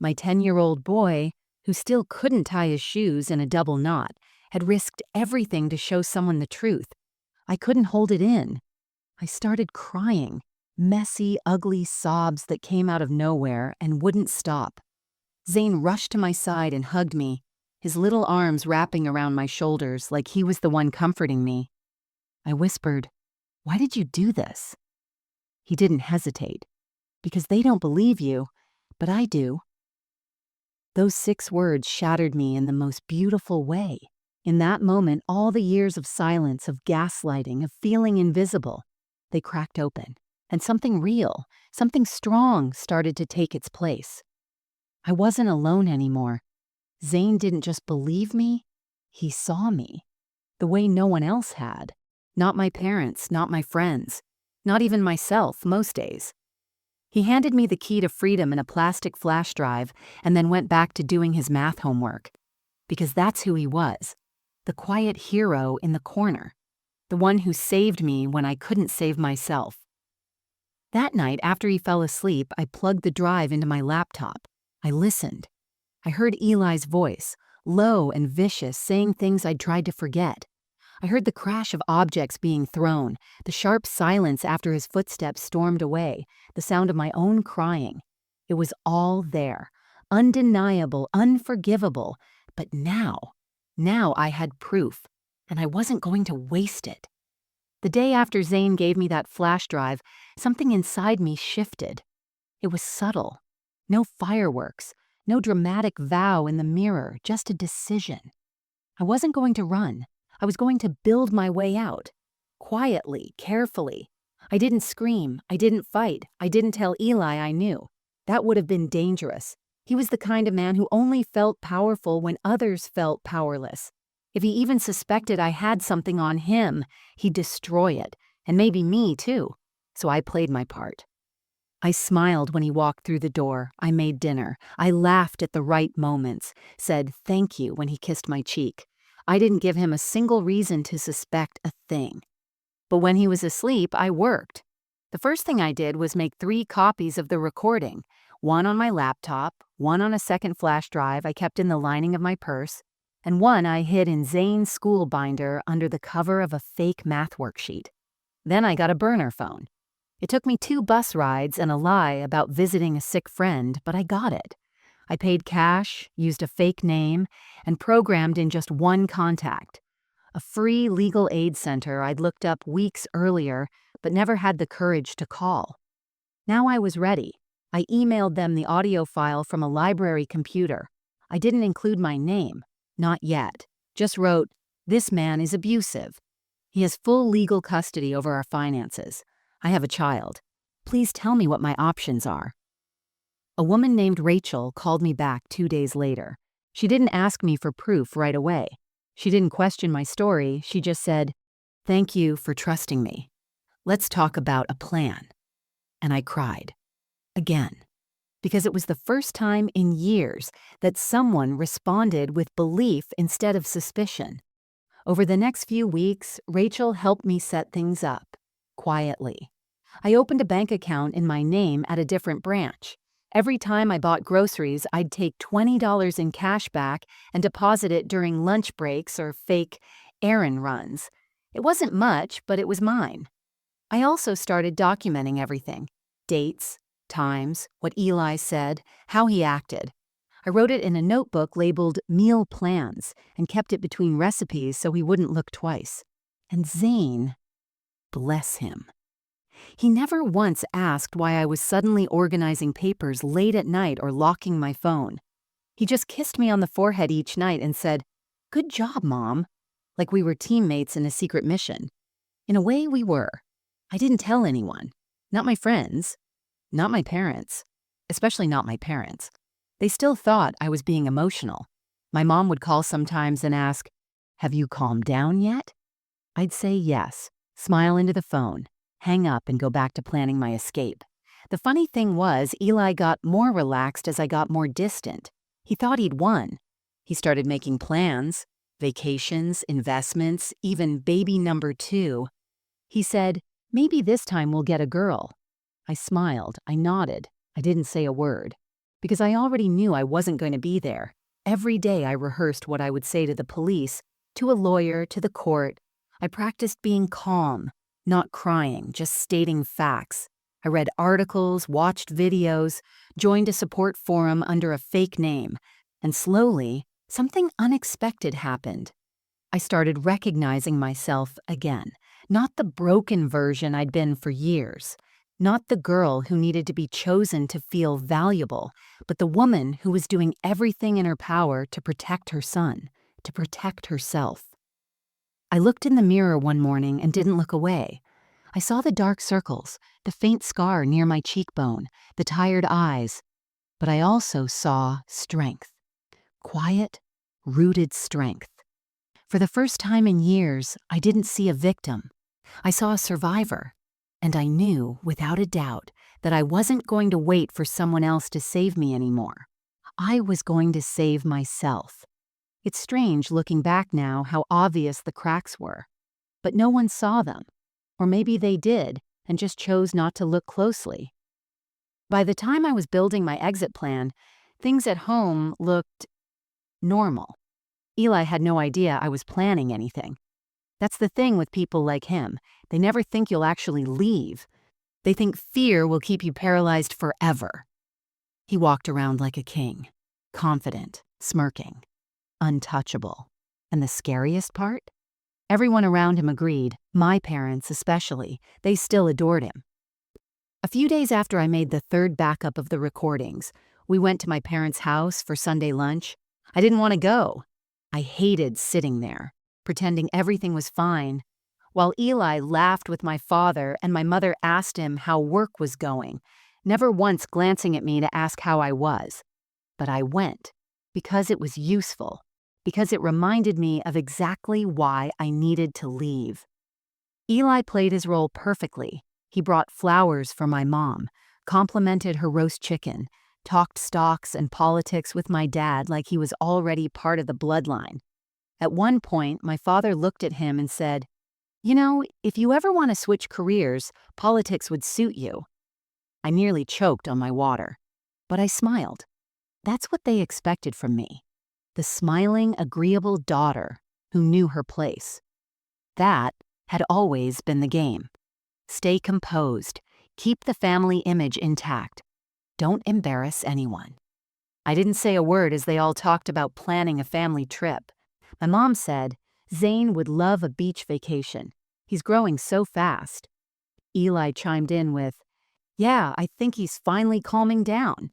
my 10-year-old boy, who still couldn't tie his shoes in a double knot, had risked everything to show someone the truth. I couldn't hold it in. I started crying, messy, ugly sobs that came out of nowhere and wouldn't stop. Zane rushed to my side and hugged me, his little arms wrapping around my shoulders like he was the one comforting me. I whispered, "Why did you do this?" He didn't hesitate. "Because they don't believe you, but I do." Those 6 words shattered me in the most beautiful way. In that moment, all the years of silence, of gaslighting, of feeling invisible, they cracked open, and something real, something strong started to take its place. I wasn't alone anymore. Zane didn't just believe me, he saw me, the way no one else had. Not my parents, not my friends, not even myself most days. He handed me the key to freedom in a plastic flash drive and then went back to doing his math homework. Because that's who he was, the quiet hero in the corner, the one who saved me when I couldn't save myself. That night, after he fell asleep, I plugged the drive into my laptop. I listened. I heard Eli's voice, low and vicious, saying things I'd tried to forget. I heard the crash of objects being thrown, the sharp silence after his footsteps stormed away, the sound of my own crying. It was all there, undeniable, unforgivable, but now I had proof, and I wasn't going to waste it. The day after Zane gave me that flash drive, something inside me shifted. It was subtle. No fireworks, no dramatic vow in the mirror, just a decision. I wasn't going to run. I was going to build my way out. Quietly, carefully. I didn't scream. I didn't fight. I didn't tell Eli I knew. That would have been dangerous. He was the kind of man who only felt powerful when others felt powerless. If he even suspected I had something on him, he'd destroy it, and maybe me too. So I played my part. I smiled when he walked through the door. I made dinner. I laughed at the right moments, said thank you when he kissed my cheek. I didn't give him a single reason to suspect a thing. But when he was asleep, I worked. The first thing I did was make 3 copies of the recording, one on my laptop, one on a second flash drive I kept in the lining of my purse, and one I hid in Zane's school binder under the cover of a fake math worksheet. Then I got a burner phone. It took me 2 bus rides and a lie about visiting a sick friend, but I got it. I paid cash, used a fake name, and programmed in just one contact. A free legal aid center I'd looked up weeks earlier, but never had the courage to call. Now I was ready. I emailed them the audio file from a library computer. I didn't include my name. Not yet. Just wrote, "This man is abusive. He has full legal custody over our finances. I have a child. Please tell me what my options are." A woman named Rachel called me back 2 days later. She didn't ask me for proof right away. She didn't question my story. She just said, "Thank you for trusting me. Let's talk about a plan." And I cried. Again. Because it was the first time in years that someone responded with belief instead of suspicion. Over the next few weeks, Rachel helped me set things up, quietly. I opened a bank account in my name at a different branch. Every time I bought groceries, I'd take $20 in cash back and deposit it during lunch breaks or fake errand runs. It wasn't much, but it was mine. I also started documenting everything: dates, times, what Eli said, how he acted. I wrote it in a notebook labeled meal plans and kept it between recipes so he wouldn't look twice. And Zane, bless him. He never once asked why I was suddenly organizing papers late at night or locking my phone. He just kissed me on the forehead each night and said, "Good job, Mom," like we were teammates in a secret mission. In a way, we were. I didn't tell anyone. Not my friends. Not my parents. especially not my parents. They still thought I was being emotional. My mom would call sometimes and ask, "Have you calmed down yet?" I'd say yes, smile into the phone, hang up, and go back to planning my escape. The funny thing was, Eli got more relaxed as I got more distant. He thought he'd won. He started making plans, vacations, investments, even baby number 2. He said, "Maybe this time we'll get a girl." I smiled, I nodded, I didn't say a word. Because I already knew I wasn't going to be there. Every day I rehearsed what I would say to the police, to a lawyer, to the court. I practiced being calm, not crying, just stating facts. I read articles, watched videos, joined a support forum under a fake name, and slowly, something unexpected happened. I started recognizing myself again, not the broken version I'd been for years, not the girl who needed to be chosen to feel valuable, but the woman who was doing everything in her power to protect her son, to protect herself. I looked in the mirror one morning and didn't look away. I saw the dark circles, the faint scar near my cheekbone, the tired eyes, but I also saw strength. Quiet, rooted strength. For the first time in years, I didn't see a victim. I saw a survivor, and I knew, without a doubt, that I wasn't going to wait for someone else to save me anymore. I was going to save myself. It's strange looking back now how obvious the cracks were, but no one saw them. Or maybe they did and just chose not to look closely. By the time I was building my exit plan, things at home looked normal. Eli had no idea I was planning anything. That's the thing with people like him. They never think you'll actually leave. They think fear will keep you paralyzed forever. He walked around like a king, confident, smirking, untouchable. And the scariest part? Everyone around him agreed, my parents especially. They still adored him. A few days after I made the third backup of the recordings, we went to my parents' house for Sunday lunch. I didn't want to go. I hated sitting there, pretending everything was fine, while Eli laughed with my father and my mother asked him how work was going, never once glancing at me to ask how I was. But I went, because it was useful, because it reminded me of exactly why I needed to leave. Eli played his role perfectly. He brought flowers for my mom, complimented her roast chicken, talked stocks and politics with my dad like he was already part of the bloodline. At one point, my father looked at him and said, "You know, if you ever want to switch careers, politics would suit you." I nearly choked on my water, but I smiled. That's what they expected from me. The smiling, agreeable daughter who knew her place. That had always been the game. Stay composed. Keep the family image intact. Don't embarrass anyone. I didn't say a word as they all talked about planning a family trip. My mom said, "Zane would love a beach vacation. He's growing so fast." Eli chimed in with, "Yeah, I think he's finally calming down."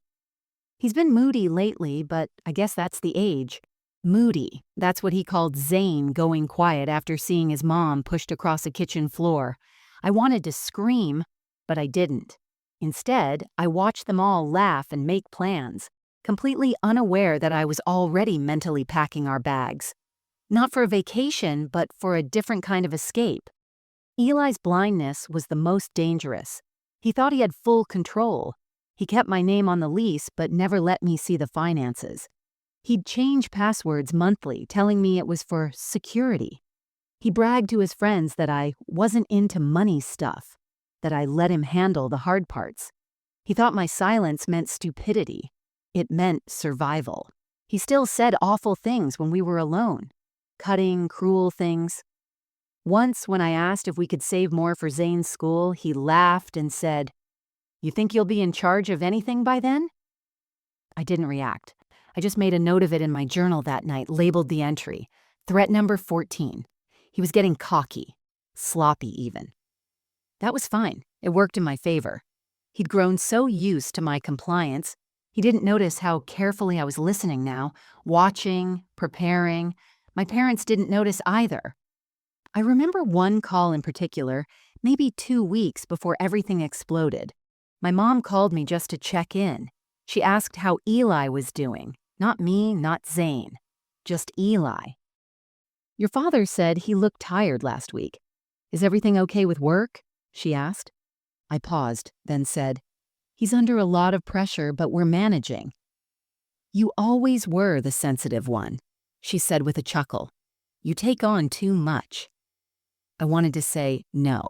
He's been moody lately, but I guess that's the age. Moody, that's what he called Zane going quiet after seeing his mom pushed across a kitchen floor. I wanted to scream, but I didn't. Instead, I watched them all laugh and make plans, completely unaware that I was already mentally packing our bags. Not for a vacation, but for a different kind of escape. Eli's blindness was the most dangerous. He thought he had full control. He kept my name on the lease, but never let me see the finances. He'd change passwords monthly, telling me it was for security. He bragged to his friends that I wasn't into money stuff, that I let him handle the hard parts. He thought my silence meant stupidity. It meant survival. He still said awful things when we were alone. Cutting, cruel things. Once, when I asked if we could save more for Zane's school, he laughed and said, "You think you'll be in charge of anything by then?" I didn't react. I just made a note of it in my journal that night, labeled the entry, threat number 14. He was getting cocky, sloppy even. That was fine. It worked in my favor. He'd grown so used to my compliance, he didn't notice how carefully I was listening now, watching, preparing. My parents didn't notice either. I remember one call in particular, maybe 2 weeks before everything exploded. My mom called me just to check in. She asked how Eli was doing. Not me, not Zane. Just Eli. Your father said he looked tired last week. Is everything okay with work? She asked. I paused, then said, He's under a lot of pressure, but we're managing. You always were the sensitive one, she said with a chuckle. You take on too much. I wanted to say no.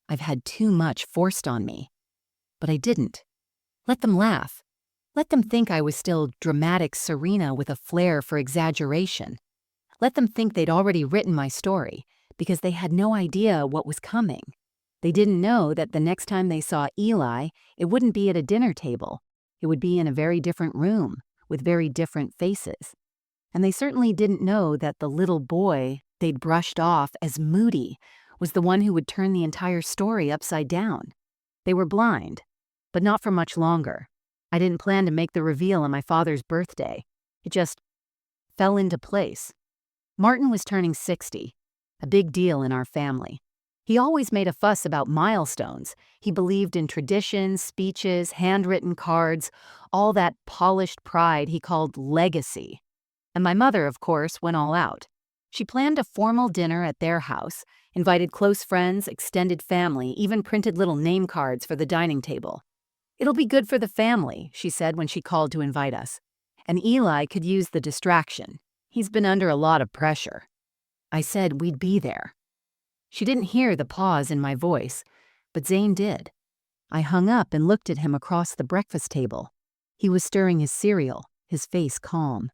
I've had too much forced on me. But I didn't. Let them laugh. Let them think I was still dramatic Sarina with a flair for exaggeration. Let them think they'd already written my story, because they had no idea what was coming. They didn't know that the next time they saw Eli, it wouldn't be at a dinner table. It would be in a very different room, with very different faces. And they certainly didn't know that the little boy they'd brushed off as moody was the one who would turn the entire story upside down. They were blind, but not for much longer. I didn't plan to make the reveal on my father's birthday. It just fell into place. Martin was turning 60, a big deal in our family. He always made a fuss about milestones. He believed in traditions, speeches, handwritten cards, all that polished pride he called legacy. And my mother, of course, went all out. She planned a formal dinner at their house, invited close friends, extended family, even printed little name cards for the dining table. It'll be good for the family, she said when she called to invite us. And Eli could use the distraction. He's been under a lot of pressure. I said we'd be there. She didn't hear the pause in my voice, but Zane did. I hung up and looked at him across the breakfast table. He was stirring his cereal, his face calm.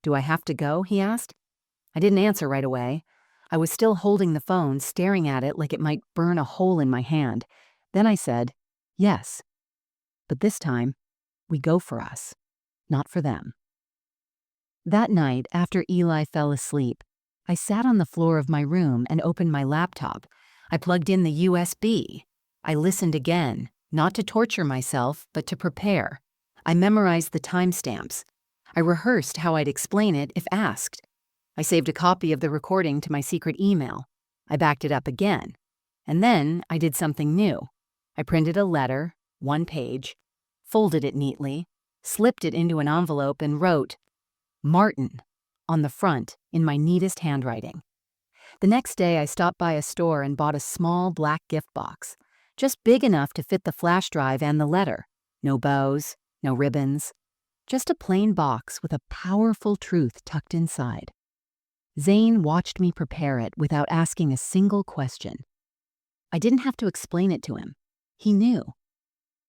Do I have to go? He asked. I didn't answer right away. I was still holding the phone, staring at it like it might burn a hole in my hand. Then I said, yes. But this time, we go for us, not for them. That night, after Eli fell asleep, I sat on the floor of my room and opened my laptop. I plugged in the USB. I listened again, not to torture myself, but to prepare. I memorized the timestamps. I rehearsed how I'd explain it if asked. I saved a copy of the recording to my secret email. I backed it up again. And then I did something new. I printed a letter, 1 page, folded it neatly, slipped it into an envelope and wrote, Martin, on the front in my neatest handwriting. The next day I stopped by a store and bought a small black gift box, just big enough to fit the flash drive and the letter. No bows, no ribbons, just a plain box with a powerful truth tucked inside. Zane watched me prepare it without asking a single question. I didn't have to explain it to him. He knew.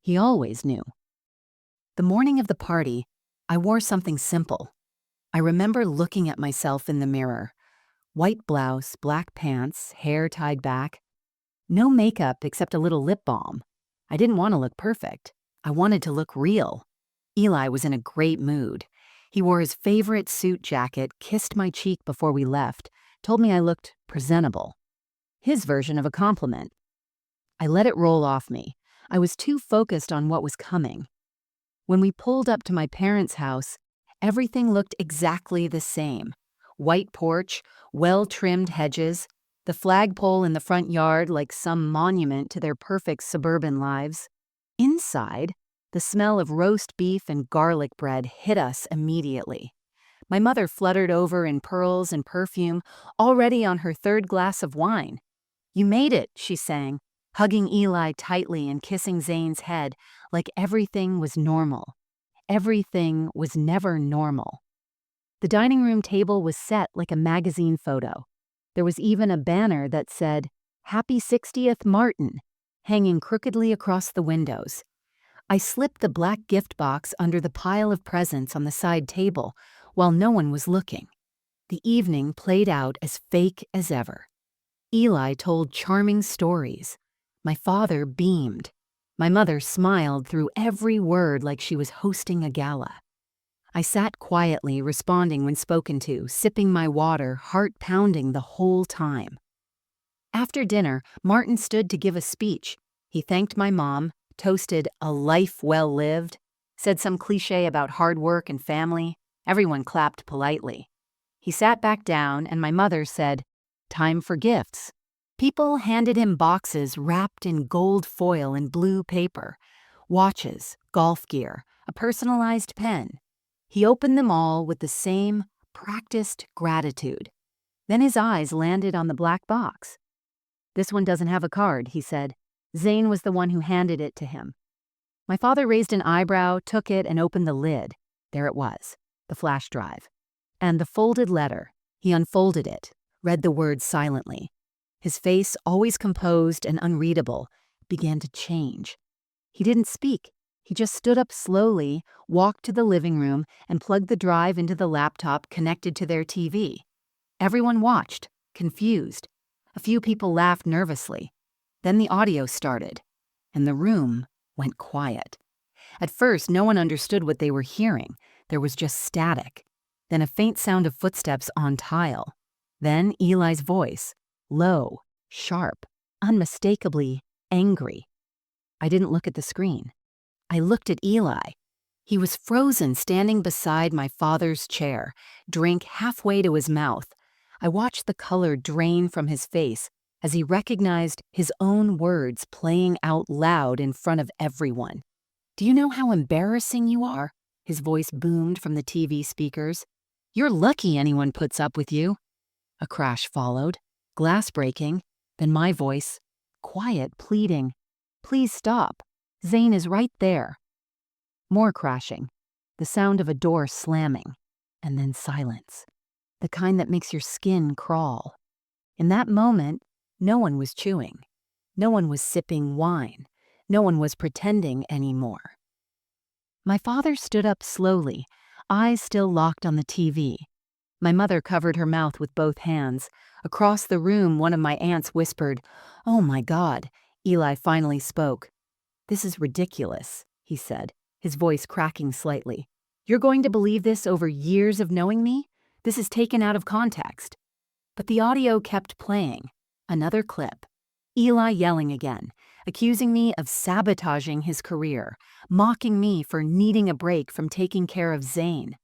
He always knew. The morning of the party, I wore something simple. I remember looking at myself in the mirror. White blouse, black pants, hair tied back. No makeup except a little lip balm. I didn't want to look perfect. I wanted to look real. Eli was in a great mood. He wore his favorite suit jacket, kissed my cheek before we left, told me I looked presentable. His version of a compliment. I let it roll off me. I was too focused on what was coming. When we pulled up to my parents' house, everything looked exactly the same. White porch, well-trimmed hedges, the flagpole in the front yard like some monument to their perfect suburban lives. Inside, the smell of roast beef and garlic bread hit us immediately. My mother fluttered over in pearls and perfume, already on her 3rd glass of wine. You made it, she sang, hugging Eli tightly and kissing Zane's head like everything was normal. Everything was never normal. The dining room table was set like a magazine photo. There was even a banner that said, Happy 60th Martin, hanging crookedly across the windows. I slipped the black gift box under the pile of presents on the side table while no one was looking. The evening played out as fake as ever. Eli told charming stories. My father beamed. My mother smiled through every word like she was hosting a gala. I sat quietly, responding when spoken to, sipping my water, heart pounding the whole time. After dinner, Martin stood to give a speech. He thanked my mom, toasted a life well lived, said some cliché about hard work and family. Everyone clapped politely. He sat back down and my mother said, Time for gifts. People handed him boxes wrapped in gold foil and blue paper, watches, golf gear, a a personalized pen. He opened them all with the same practiced gratitude. Then his eyes landed on the black box. "This one doesn't have a card," he said. Zane was the one who handed it to him. My father raised an eyebrow, took it, and opened the lid. There it was, the flash drive. And the folded letter. He unfolded it, read the words silently. His face, always composed and unreadable, began to change. He didn't speak. He just stood up slowly, walked to the living room, and plugged the drive into the laptop connected to their TV. Everyone watched, confused. A few people laughed nervously. Then the audio started, and the room went quiet. At first, no one understood what they were hearing. There was just static. Then a faint sound of footsteps on tile. Then Eli's voice, low, sharp, unmistakably angry. I didn't look at the screen. I looked at Eli. He was frozen, standing beside my father's chair, drink halfway to his mouth. I watched the color drain from his face as he recognized his own words playing out loud in front of everyone. "Do you know how embarrassing you are?" His voice boomed from the TV speakers. "You're lucky anyone puts up with you." A crash followed, glass breaking, then my voice, quiet, pleading, "Please stop. Zane is right there." More crashing, the sound of a door slamming, and then silence, the kind that makes your skin crawl. In that moment, no one was chewing. No one was sipping wine. No one was pretending anymore. My father stood up slowly, eyes still locked on the TV. My mother covered her mouth with both hands. Across the room, one of my aunts whispered, "Oh my God." Eli finally spoke. "This is ridiculous," he said, his voice cracking slightly. "You're going to believe this over years of knowing me? This is taken out of context." But the audio kept playing. Another clip. Eli yelling again, accusing me of sabotaging his career, mocking me for needing a break from taking care of Zane.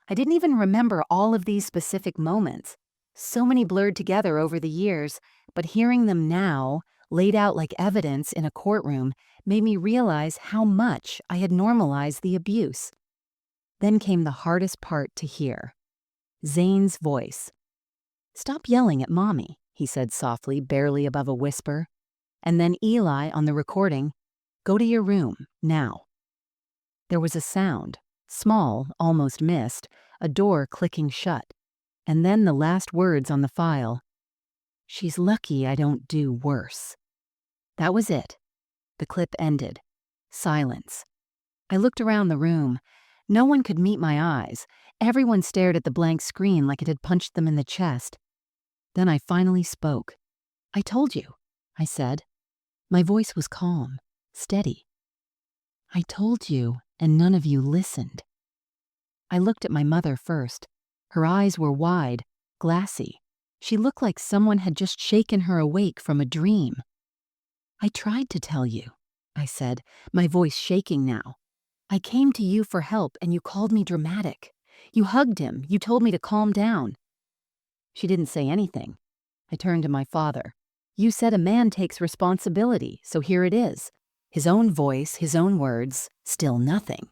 I didn't even remember all of these specific moments. So many blurred together over the years, but hearing them now, laid out like evidence in a courtroom, made me realize how much I had normalized the abuse. Then came the hardest part to hear. Zane's voice. "Stop yelling at Mommy," he said softly, barely above a whisper. And then Eli on the recording, "Go to your room, now." There was a sound, small, almost missed, a door clicking shut. And then the last words on the file. "She's lucky I don't do worse." That was it. The clip ended. Silence. I looked around the room. No one could meet my eyes. Everyone stared at the blank screen like it had punched them in the chest. Then I finally spoke. "I told you," I said. My voice was calm, steady. "I told you, and none of you listened." I looked at my mother first. Her eyes were wide, glassy. She looked like someone had just shaken her awake from a dream. "I tried to tell you," I said, my voice shaking now. "I came to you for help and you called me dramatic. You hugged him. You told me to calm down." She didn't say anything. I turned to my father. "You said a man takes responsibility, so here it is." His own voice, his own words, still nothing.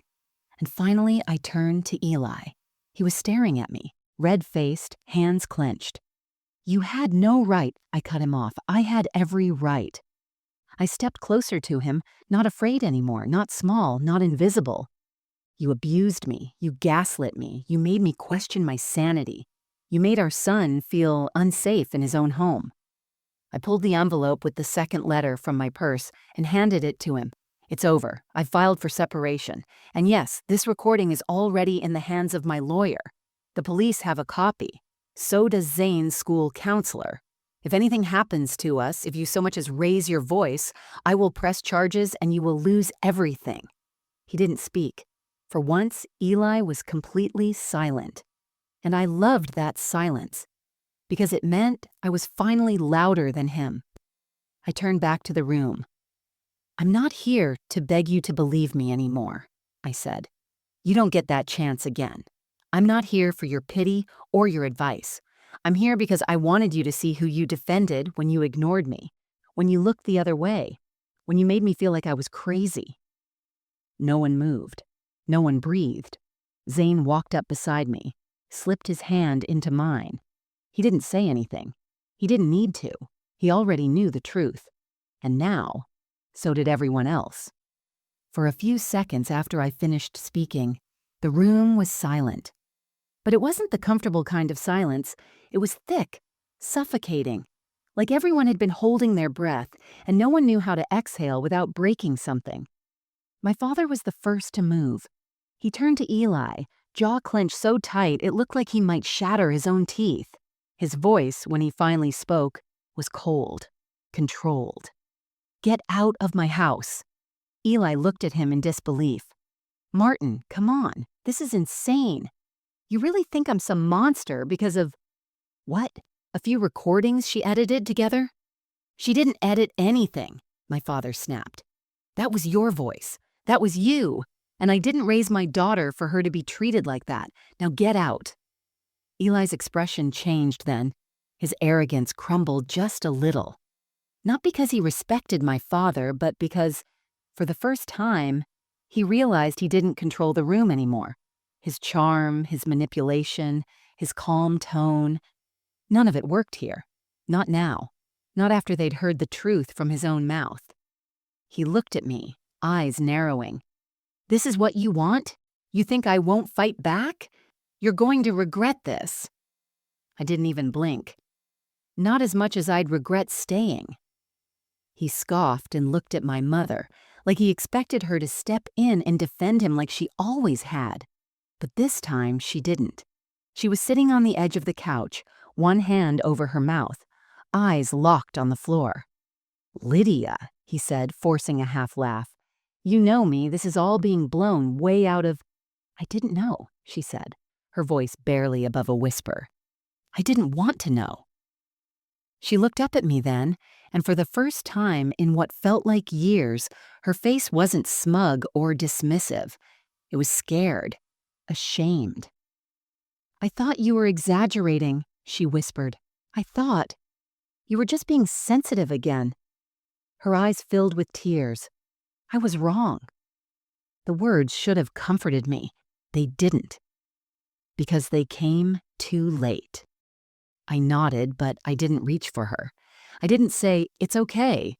And finally, I turned to Eli. He was staring at me, red-faced, hands clenched. "You had no right," I cut him off. "I had every right." I stepped closer to him, not afraid anymore, not small, not invisible. "You abused me. You gaslit me. You made me question my sanity. You made our son feel unsafe in his own home." I pulled the envelope with the second letter from my purse and handed it to him. "It's over. I filed for separation. And yes, this recording is already in the hands of my lawyer. The police have a copy. So does Zane's school counselor. If anything happens to us, if you so much as raise your voice, I will press charges and you will lose everything." He didn't speak. For once, Eli was completely silent. And I loved that silence, because it meant I was finally louder than him. I turned back to the room. "I'm not here to beg you to believe me anymore," I said. "You don't get that chance again. I'm not here for your pity or your advice. I'm here because I wanted you to see who you defended when you ignored me, when you looked the other way, when you made me feel like I was crazy." No one moved. No one breathed. Zane walked up beside me, slipped his hand into mine. He didn't say anything. He didn't need to. He already knew the truth. And now, so did everyone else. For a few seconds after I finished speaking, the room was silent. But it wasn't the comfortable kind of silence. It was thick, suffocating, like everyone had been holding their breath and no one knew how to exhale without breaking something. My father was the first to move. He turned to Eli, jaw clenched so tight it looked like he might shatter his own teeth. His voice, when he finally spoke, was cold, controlled. "Get out of my house." Eli looked at him in disbelief. "Martin, come on. This is insane. You really think I'm some monster because of—" "What? A few recordings she edited together?" "She didn't edit anything," my father snapped. "That was your voice. That was you. And I didn't raise my daughter for her to be treated like that. Now get out." Eli's expression changed then. His arrogance crumbled just a little. Not because he respected my father, but because, for the first time, he realized he didn't control the room anymore. His charm, his manipulation, his calm tone, none of it worked here. Not now. Not after they'd heard the truth from his own mouth. He looked at me, eyes narrowing. "This is what you want? You think I won't fight back? You're going to regret this." I didn't even blink. Not as much as I'd regret staying. He scoffed and looked at my mother, like he expected her to step in and defend him like she always had. But this time she didn't. She was sitting on the edge of the couch, one hand over her mouth, eyes locked on the floor. "Lydia," he said, forcing a half laugh. "You know me, this is all being blown way out of—" "I didn't know," she said, her voice barely above a whisper. "I didn't want to know." She looked up at me then, and for the first time in what felt like years, her face wasn't smug or dismissive. It was scared, ashamed. "I thought you were exaggerating," she whispered. "I thought you were just being sensitive again." Her eyes filled with tears. I was wrong. The words should have comforted me. They didn't. Because they came too late. I nodded, but I didn't reach for her. I didn't say, "It's okay,"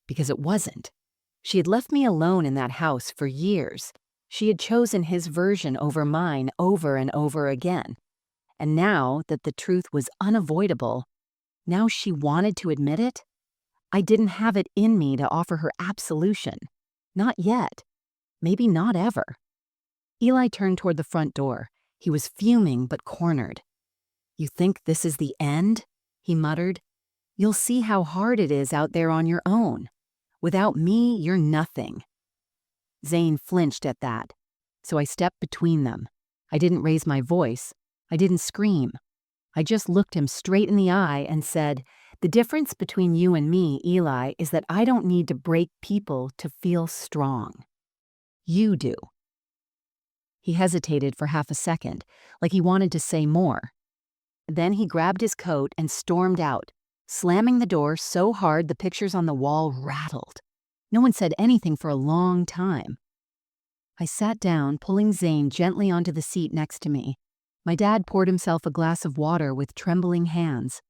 because it wasn't. She had left me alone in that house for years. She had chosen his version over mine over and over again. And now that the truth was unavoidable, now she wanted to admit it, I didn't have it in me to offer her absolution. Not yet. Maybe not ever. Eli turned toward the front door. He was fuming but cornered. "You think this is the end?" he muttered. "You'll see how hard it is out there on your own. Without me, you're nothing." Zane flinched at that, so I stepped between them. I didn't raise my voice. I didn't scream. I just looked him straight in the eye and said, "The difference between you and me, Eli, is that I don't need to break people to feel strong. You do." He hesitated for half a second, like he wanted to say more. Then he grabbed his coat and stormed out, slamming the door so hard the pictures on the wall rattled. No one said anything for a long time. I sat down, pulling Zane gently onto the seat next to me. My dad poured himself a glass of water with trembling hands.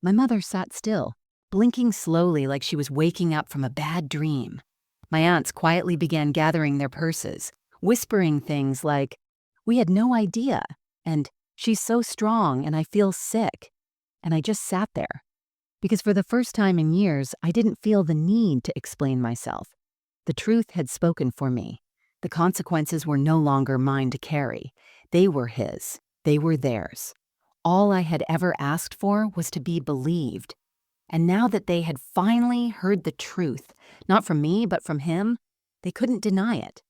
My mother sat still, blinking slowly like she was waking up from a bad dream. My aunts quietly began gathering their purses, whispering things like, "We had no idea," and "She's so strong and I feel sick." And I just sat there. Because for the first time in years, I didn't feel the need to explain myself. The truth had spoken for me. The consequences were no longer mine to carry. They were his. They were theirs. All I had ever asked for was to be believed. And now that they had finally heard the truth, not from me, but from him, they couldn't deny it.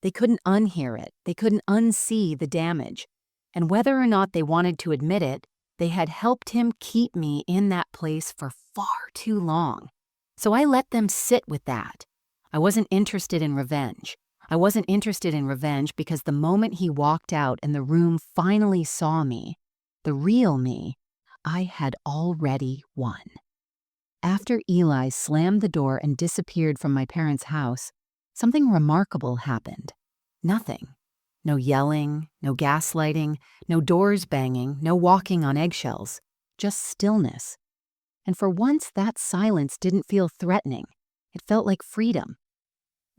They couldn't unhear it. They couldn't unsee the damage. And whether or not they wanted to admit it, they had helped him keep me in that place for far too long. So I let them sit with that. I wasn't interested in revenge. I wasn't interested in revenge because the moment he walked out and the room finally saw me, the real me, I had already won. After Eli slammed the door and disappeared from my parents' house, something remarkable happened. Nothing. No yelling, no gaslighting, no doors banging, no walking on eggshells. Just stillness. And for once, that silence didn't feel threatening. It felt like freedom.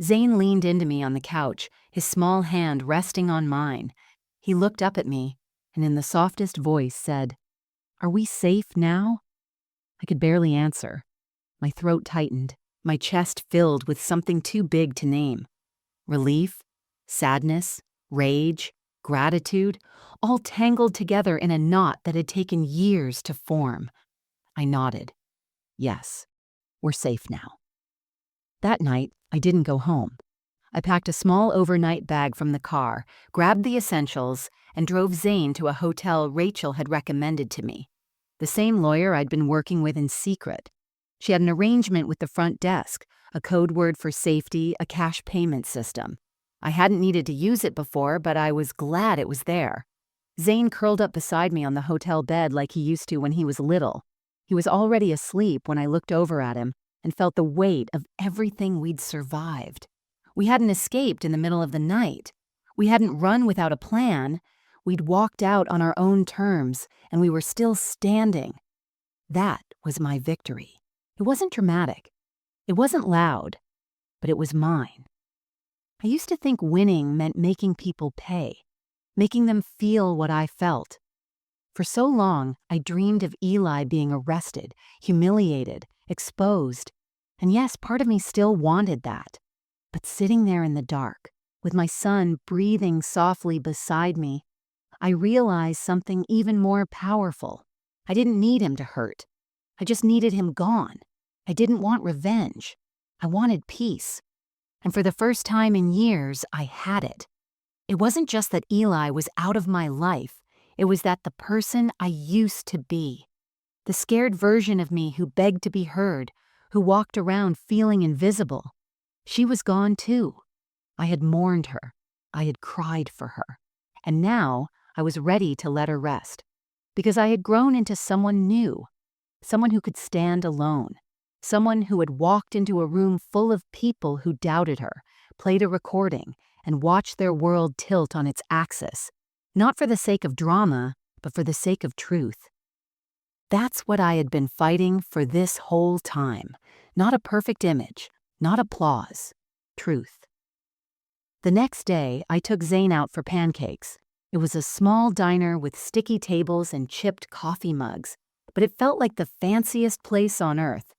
Zane leaned into me on the couch, his small hand resting on mine. He looked up at me, and in the softest voice said, "Are we safe now?" I could barely answer. My throat tightened, my chest filled with something too big to name. Relief, sadness, rage, gratitude, all tangled together in a knot that had taken years to form. I nodded. Yes, we're safe now. That night, I didn't go home. I packed a small overnight bag from the car, grabbed the essentials, and drove Zane to a hotel Rachel had recommended to me. The same lawyer I'd been working with in secret. She had an arrangement with the front desk, a code word for safety, a cash payment system. I hadn't needed to use it before, but I was glad it was there. Zane curled up beside me on the hotel bed like he used to when he was little. He was already asleep when I looked over at him and felt the weight of everything we'd survived. We hadn't escaped in the middle of the night. We hadn't run without a plan. We'd walked out on our own terms, and we were still standing. That was my victory. It wasn't dramatic. It wasn't loud, but it was mine. I used to think winning meant making people pay, making them feel what I felt. For so long, I dreamed of Eli being arrested, humiliated, exposed. And yes, part of me still wanted that. But sitting there in the dark, with my son breathing softly beside me, I realized something even more powerful. I didn't need him to hurt. I just needed him gone. I didn't want revenge. I wanted peace. And for the first time in years, I had it. It wasn't just that Eli was out of my life. It was that the person I used to be, the scared version of me who begged to be heard, who walked around feeling invisible, she was gone too. I had mourned her. I had cried for her. And now I was ready to let her rest, because I had grown into someone new, someone who could stand alone, someone who had walked into a room full of people who doubted her, played a recording, and watched their world tilt on its axis, not for the sake of drama, but for the sake of truth. That's what I had been fighting for this whole time. Not a perfect image, not applause, truth. The next day, I took Zane out for pancakes. It was a small diner with sticky tables and chipped coffee mugs, but it felt like the fanciest place on earth.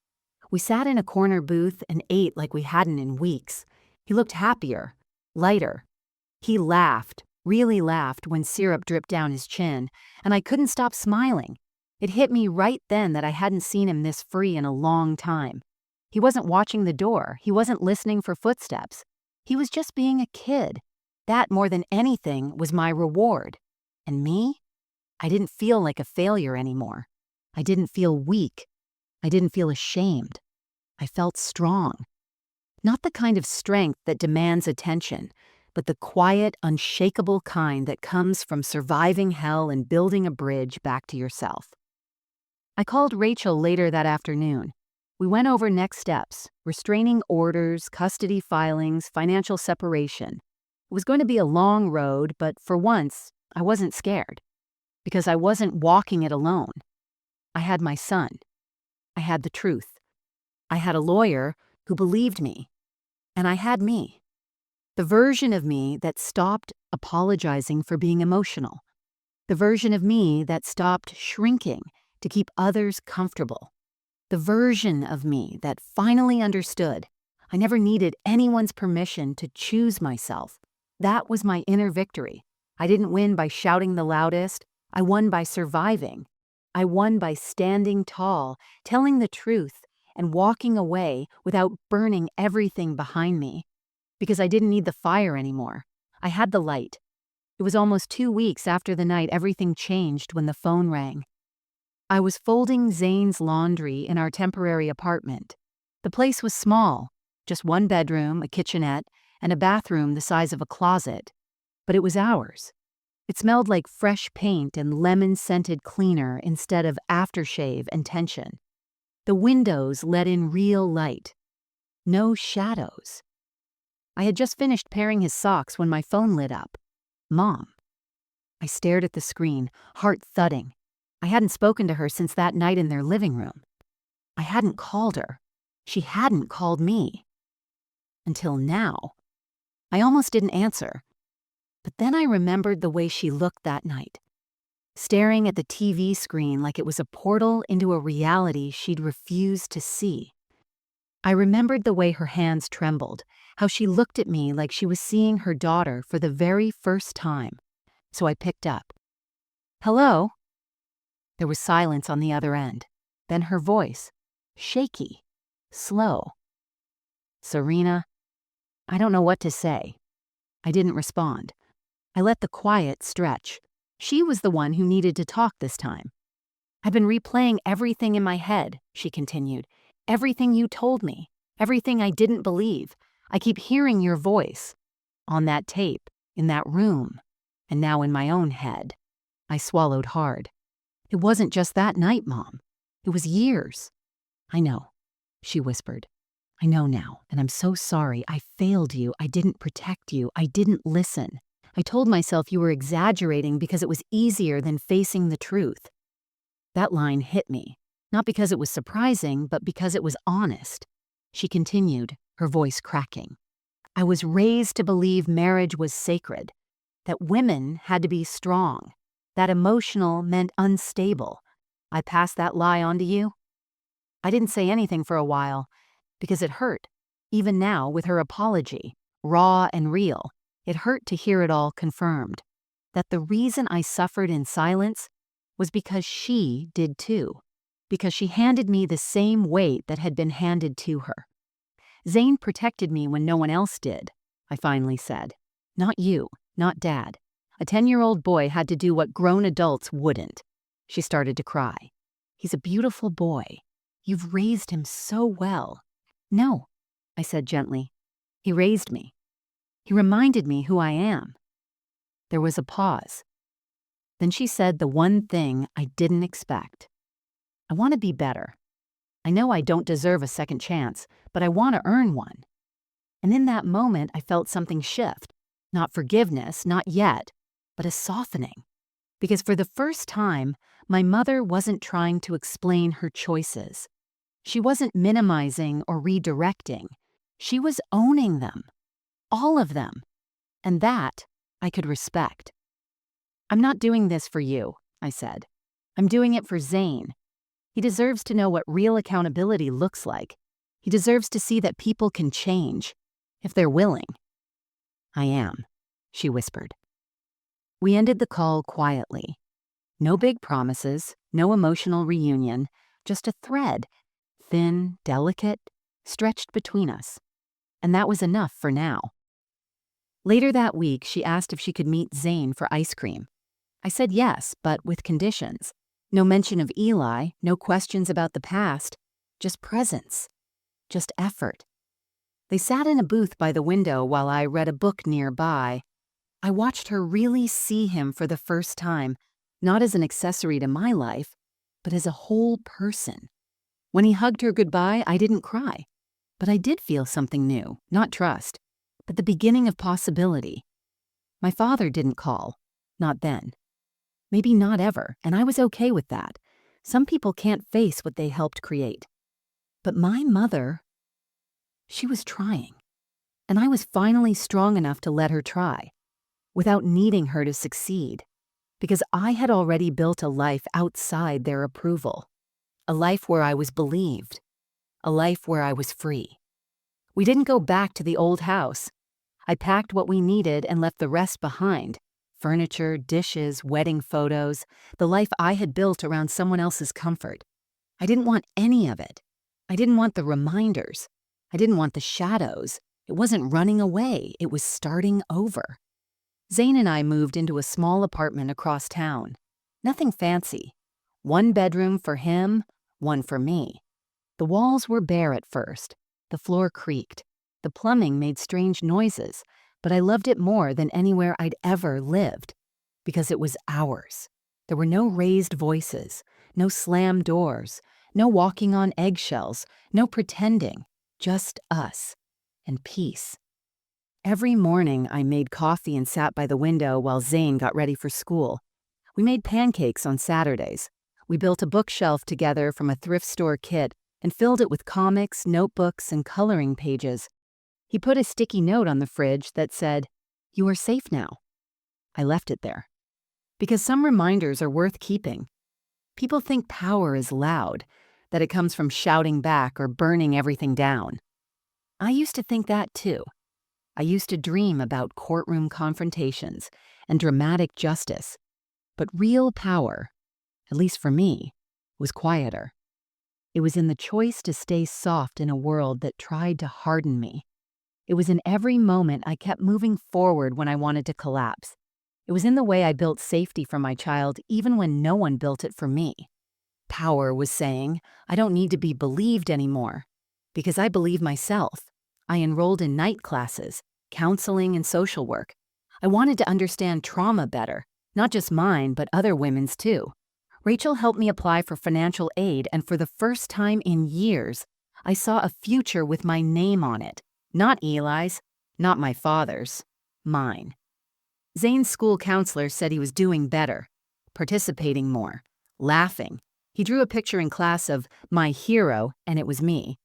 We sat in a corner booth and ate like we hadn't in weeks. He looked happier, lighter. He laughed, really laughed when syrup dripped down his chin, and I couldn't stop smiling. It hit me right then that I hadn't seen him this free in a long time. He wasn't watching the door. He wasn't listening for footsteps. He was just being a kid. That, more than anything, was my reward. And me? I didn't feel like a failure anymore. I didn't feel weak. I didn't feel ashamed. I felt strong. Not the kind of strength that demands attention, but the quiet, unshakable kind that comes from surviving hell and building a bridge back to yourself. I called Rachel later that afternoon. We went over next steps: restraining orders, custody filings, financial separation. It was going to be a long road, but for once, I wasn't scared, because I wasn't walking it alone. I had my son. I had the truth. I had a lawyer who believed me. And I had me. The version of me that stopped apologizing for being emotional. The version of me that stopped shrinking to keep others comfortable. The version of me that finally understood I never needed anyone's permission to choose myself. That was my inner victory. I didn't win by shouting the loudest. I won by surviving. I won by standing tall, telling the truth, and walking away without burning everything behind me. Because I didn't need the fire anymore. I had the light. It was almost 2 weeks after the night everything changed when the phone rang. I was folding Zane's laundry in our temporary apartment. The place was small, just one bedroom, a kitchenette, and a bathroom the size of a closet. But it was ours. It smelled like fresh paint and lemon-scented cleaner instead of aftershave and tension. The windows let in real light. No shadows. I had just finished pairing his socks when my phone lit up. Mom. I stared at the screen, heart thudding. I hadn't spoken to her since that night in their living room. I hadn't called her. She hadn't called me. Until now. I almost didn't answer. But then I remembered the way she looked that night, staring at the TV screen like it was a portal into a reality she'd refused to see. I remembered the way her hands trembled, how she looked at me like she was seeing her daughter for the very first time. So I picked up. "Hello?" There was silence on the other end. Then her voice, shaky, slow. "Sarina, I don't know what to say." I didn't respond. I let the quiet stretch. She was the one who needed to talk this time. "I've been replaying everything in my head," she continued. "Everything you told me, everything I didn't believe. I keep hearing your voice. On that tape, in that room, and now in my own head." I swallowed hard. "It wasn't just that night, Mom. It was years." "I know," she whispered. "I know now, and I'm so sorry. I failed you. I didn't protect you. I didn't listen. I told myself you were exaggerating because it was easier than facing the truth." That line hit me, not because it was surprising, but because it was honest. She continued, her voice cracking. "I was raised to believe marriage was sacred, that women had to be strong, that emotional meant unstable. I passed that lie on to you." I didn't say anything for a while, because it hurt. Even now, with her apology, raw and real, it hurt to hear it all confirmed. That the reason I suffered in silence was because she did too. Because she handed me the same weight that had been handed to her. "Zane protected me when no one else did," I finally said. "Not you, not Dad. A 10-year-old boy had to do what grown adults wouldn't." She started to cry. "He's a beautiful boy. You've raised him so well." "No," I said gently. "He raised me. He reminded me who I am." There was a pause. Then she said the one thing I didn't expect. "I want to be better. I know I don't deserve a second chance, but I want to earn one." And in that moment, I felt something shift. Not forgiveness, not yet, but a softening. Because for the first time, my mother wasn't trying to explain her choices. She wasn't minimizing or redirecting. She was owning them. All of them. And that I could respect. "I'm not doing this for you," I said. "I'm doing it for Zane. He deserves to know what real accountability looks like. He deserves to see that people can change, if they're willing." "I am," she whispered. We ended the call quietly. No big promises, no emotional reunion, just a thread, thin, delicate, stretched between us. And that was enough for now. Later that week, she asked if she could meet Zane for ice cream. I said yes, but with conditions. No mention of Eli, no questions about the past, just presence, just effort. They sat in a booth by the window while I read a book nearby. I watched her really see him for the first time, not as an accessory to my life, but as a whole person. When he hugged her goodbye, I didn't cry. But I did feel something new, not trust, but the beginning of possibility. My father didn't call, not then. Maybe not ever, and I was okay with that. Some people can't face what they helped create. But my mother, she was trying. And I was finally strong enough to let her try, without needing her to succeed, because I had already built a life outside their approval. A life where I was believed. A life where I was free. We didn't go back to the old house. I packed what we needed and left the rest behind. Furniture, dishes, wedding photos, the life I had built around someone else's comfort. I didn't want any of it. I didn't want the reminders. I didn't want the shadows. It wasn't running away. It was starting over. Zane and I moved into a small apartment across town. Nothing fancy. One bedroom for him, one for me. The walls were bare at first. The floor creaked. The plumbing made strange noises, but I loved it more than anywhere I'd ever lived. Because it was ours. There were no raised voices, no slammed doors, no walking on eggshells, no pretending. Just us. And peace. Every morning, I made coffee and sat by the window while Zane got ready for school. We made pancakes on Saturdays. We built a bookshelf together from a thrift store kit and filled it with comics, notebooks, and coloring pages. He put a sticky note on the fridge that said, "You are safe now." I left it there. Because some reminders are worth keeping. People think power is loud, that it comes from shouting back or burning everything down. I used to think that too. I used to dream about courtroom confrontations and dramatic justice. But real power, at least for me, was quieter. It was in the choice to stay soft in a world that tried to harden me. It was in every moment I kept moving forward when I wanted to collapse. It was in the way I built safety for my child even when no one built it for me. Power was saying, I don't need to be believed anymore. Because I believe myself. I enrolled in night classes, counseling, and social work. I wanted to understand trauma better, not just mine, but other women's too. Rachel helped me apply for financial aid, and for the first time in years, I saw a future with my name on it. Not Eli's, not my father's, mine. Zane's school counselor said he was doing better, participating more, laughing. He drew a picture in class of my hero, and it was me.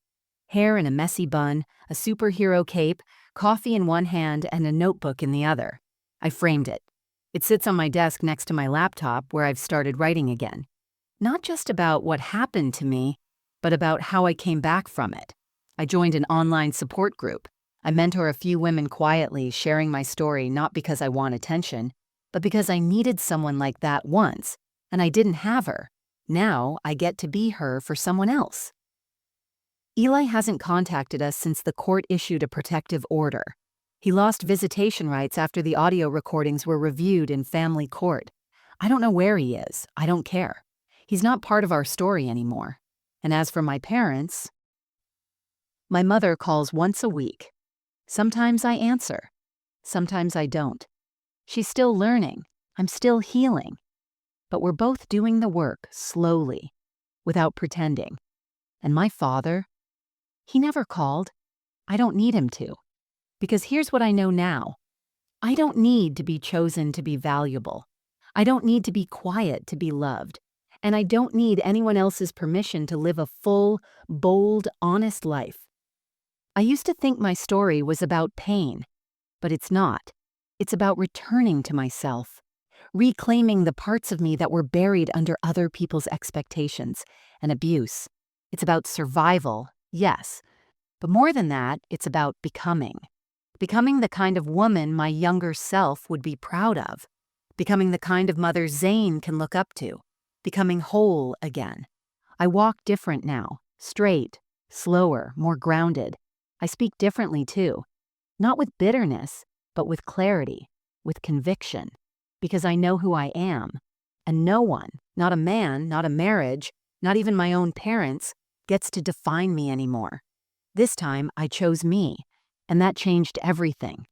Hair in a messy bun, a superhero cape, coffee in one hand, and a notebook in the other. I framed it. It sits on my desk next to my laptop where I've started writing again. Not just about what happened to me, but about how I came back from it. I joined an online support group. I mentor a few women quietly, sharing my story not because I want attention, but because I needed someone like that once, and I didn't have her. Now I get to be her for someone else. Eli hasn't contacted us since the court issued a protective order. He lost visitation rights after the audio recordings were reviewed in family court. I don't know where he is. I don't care. He's not part of our story anymore. And as for my parents, my mother calls once a week. Sometimes I answer. Sometimes I don't. She's still learning. I'm still healing. But we're both doing the work slowly, without pretending. And my father, he never called. I don't need him to. Because here's what I know now. I don't need to be chosen to be valuable. I don't need to be quiet to be loved. And I don't need anyone else's permission to live a full, bold, honest life. I used to think my story was about pain, but it's not. It's about returning to myself, reclaiming the parts of me that were buried under other people's expectations and abuse. It's about survival, yes, but more than that, it's about becoming. Becoming the kind of woman my younger self would be proud of. Becoming the kind of mother Zane can look up to. Becoming whole again. I walk different now, straight, slower, more grounded. I speak differently too. Not with bitterness, but with clarity, with conviction. Because I know who I am. And no one, not a man, not a marriage, not even my own parents, gets to define me anymore. This time, I chose me, and that changed everything.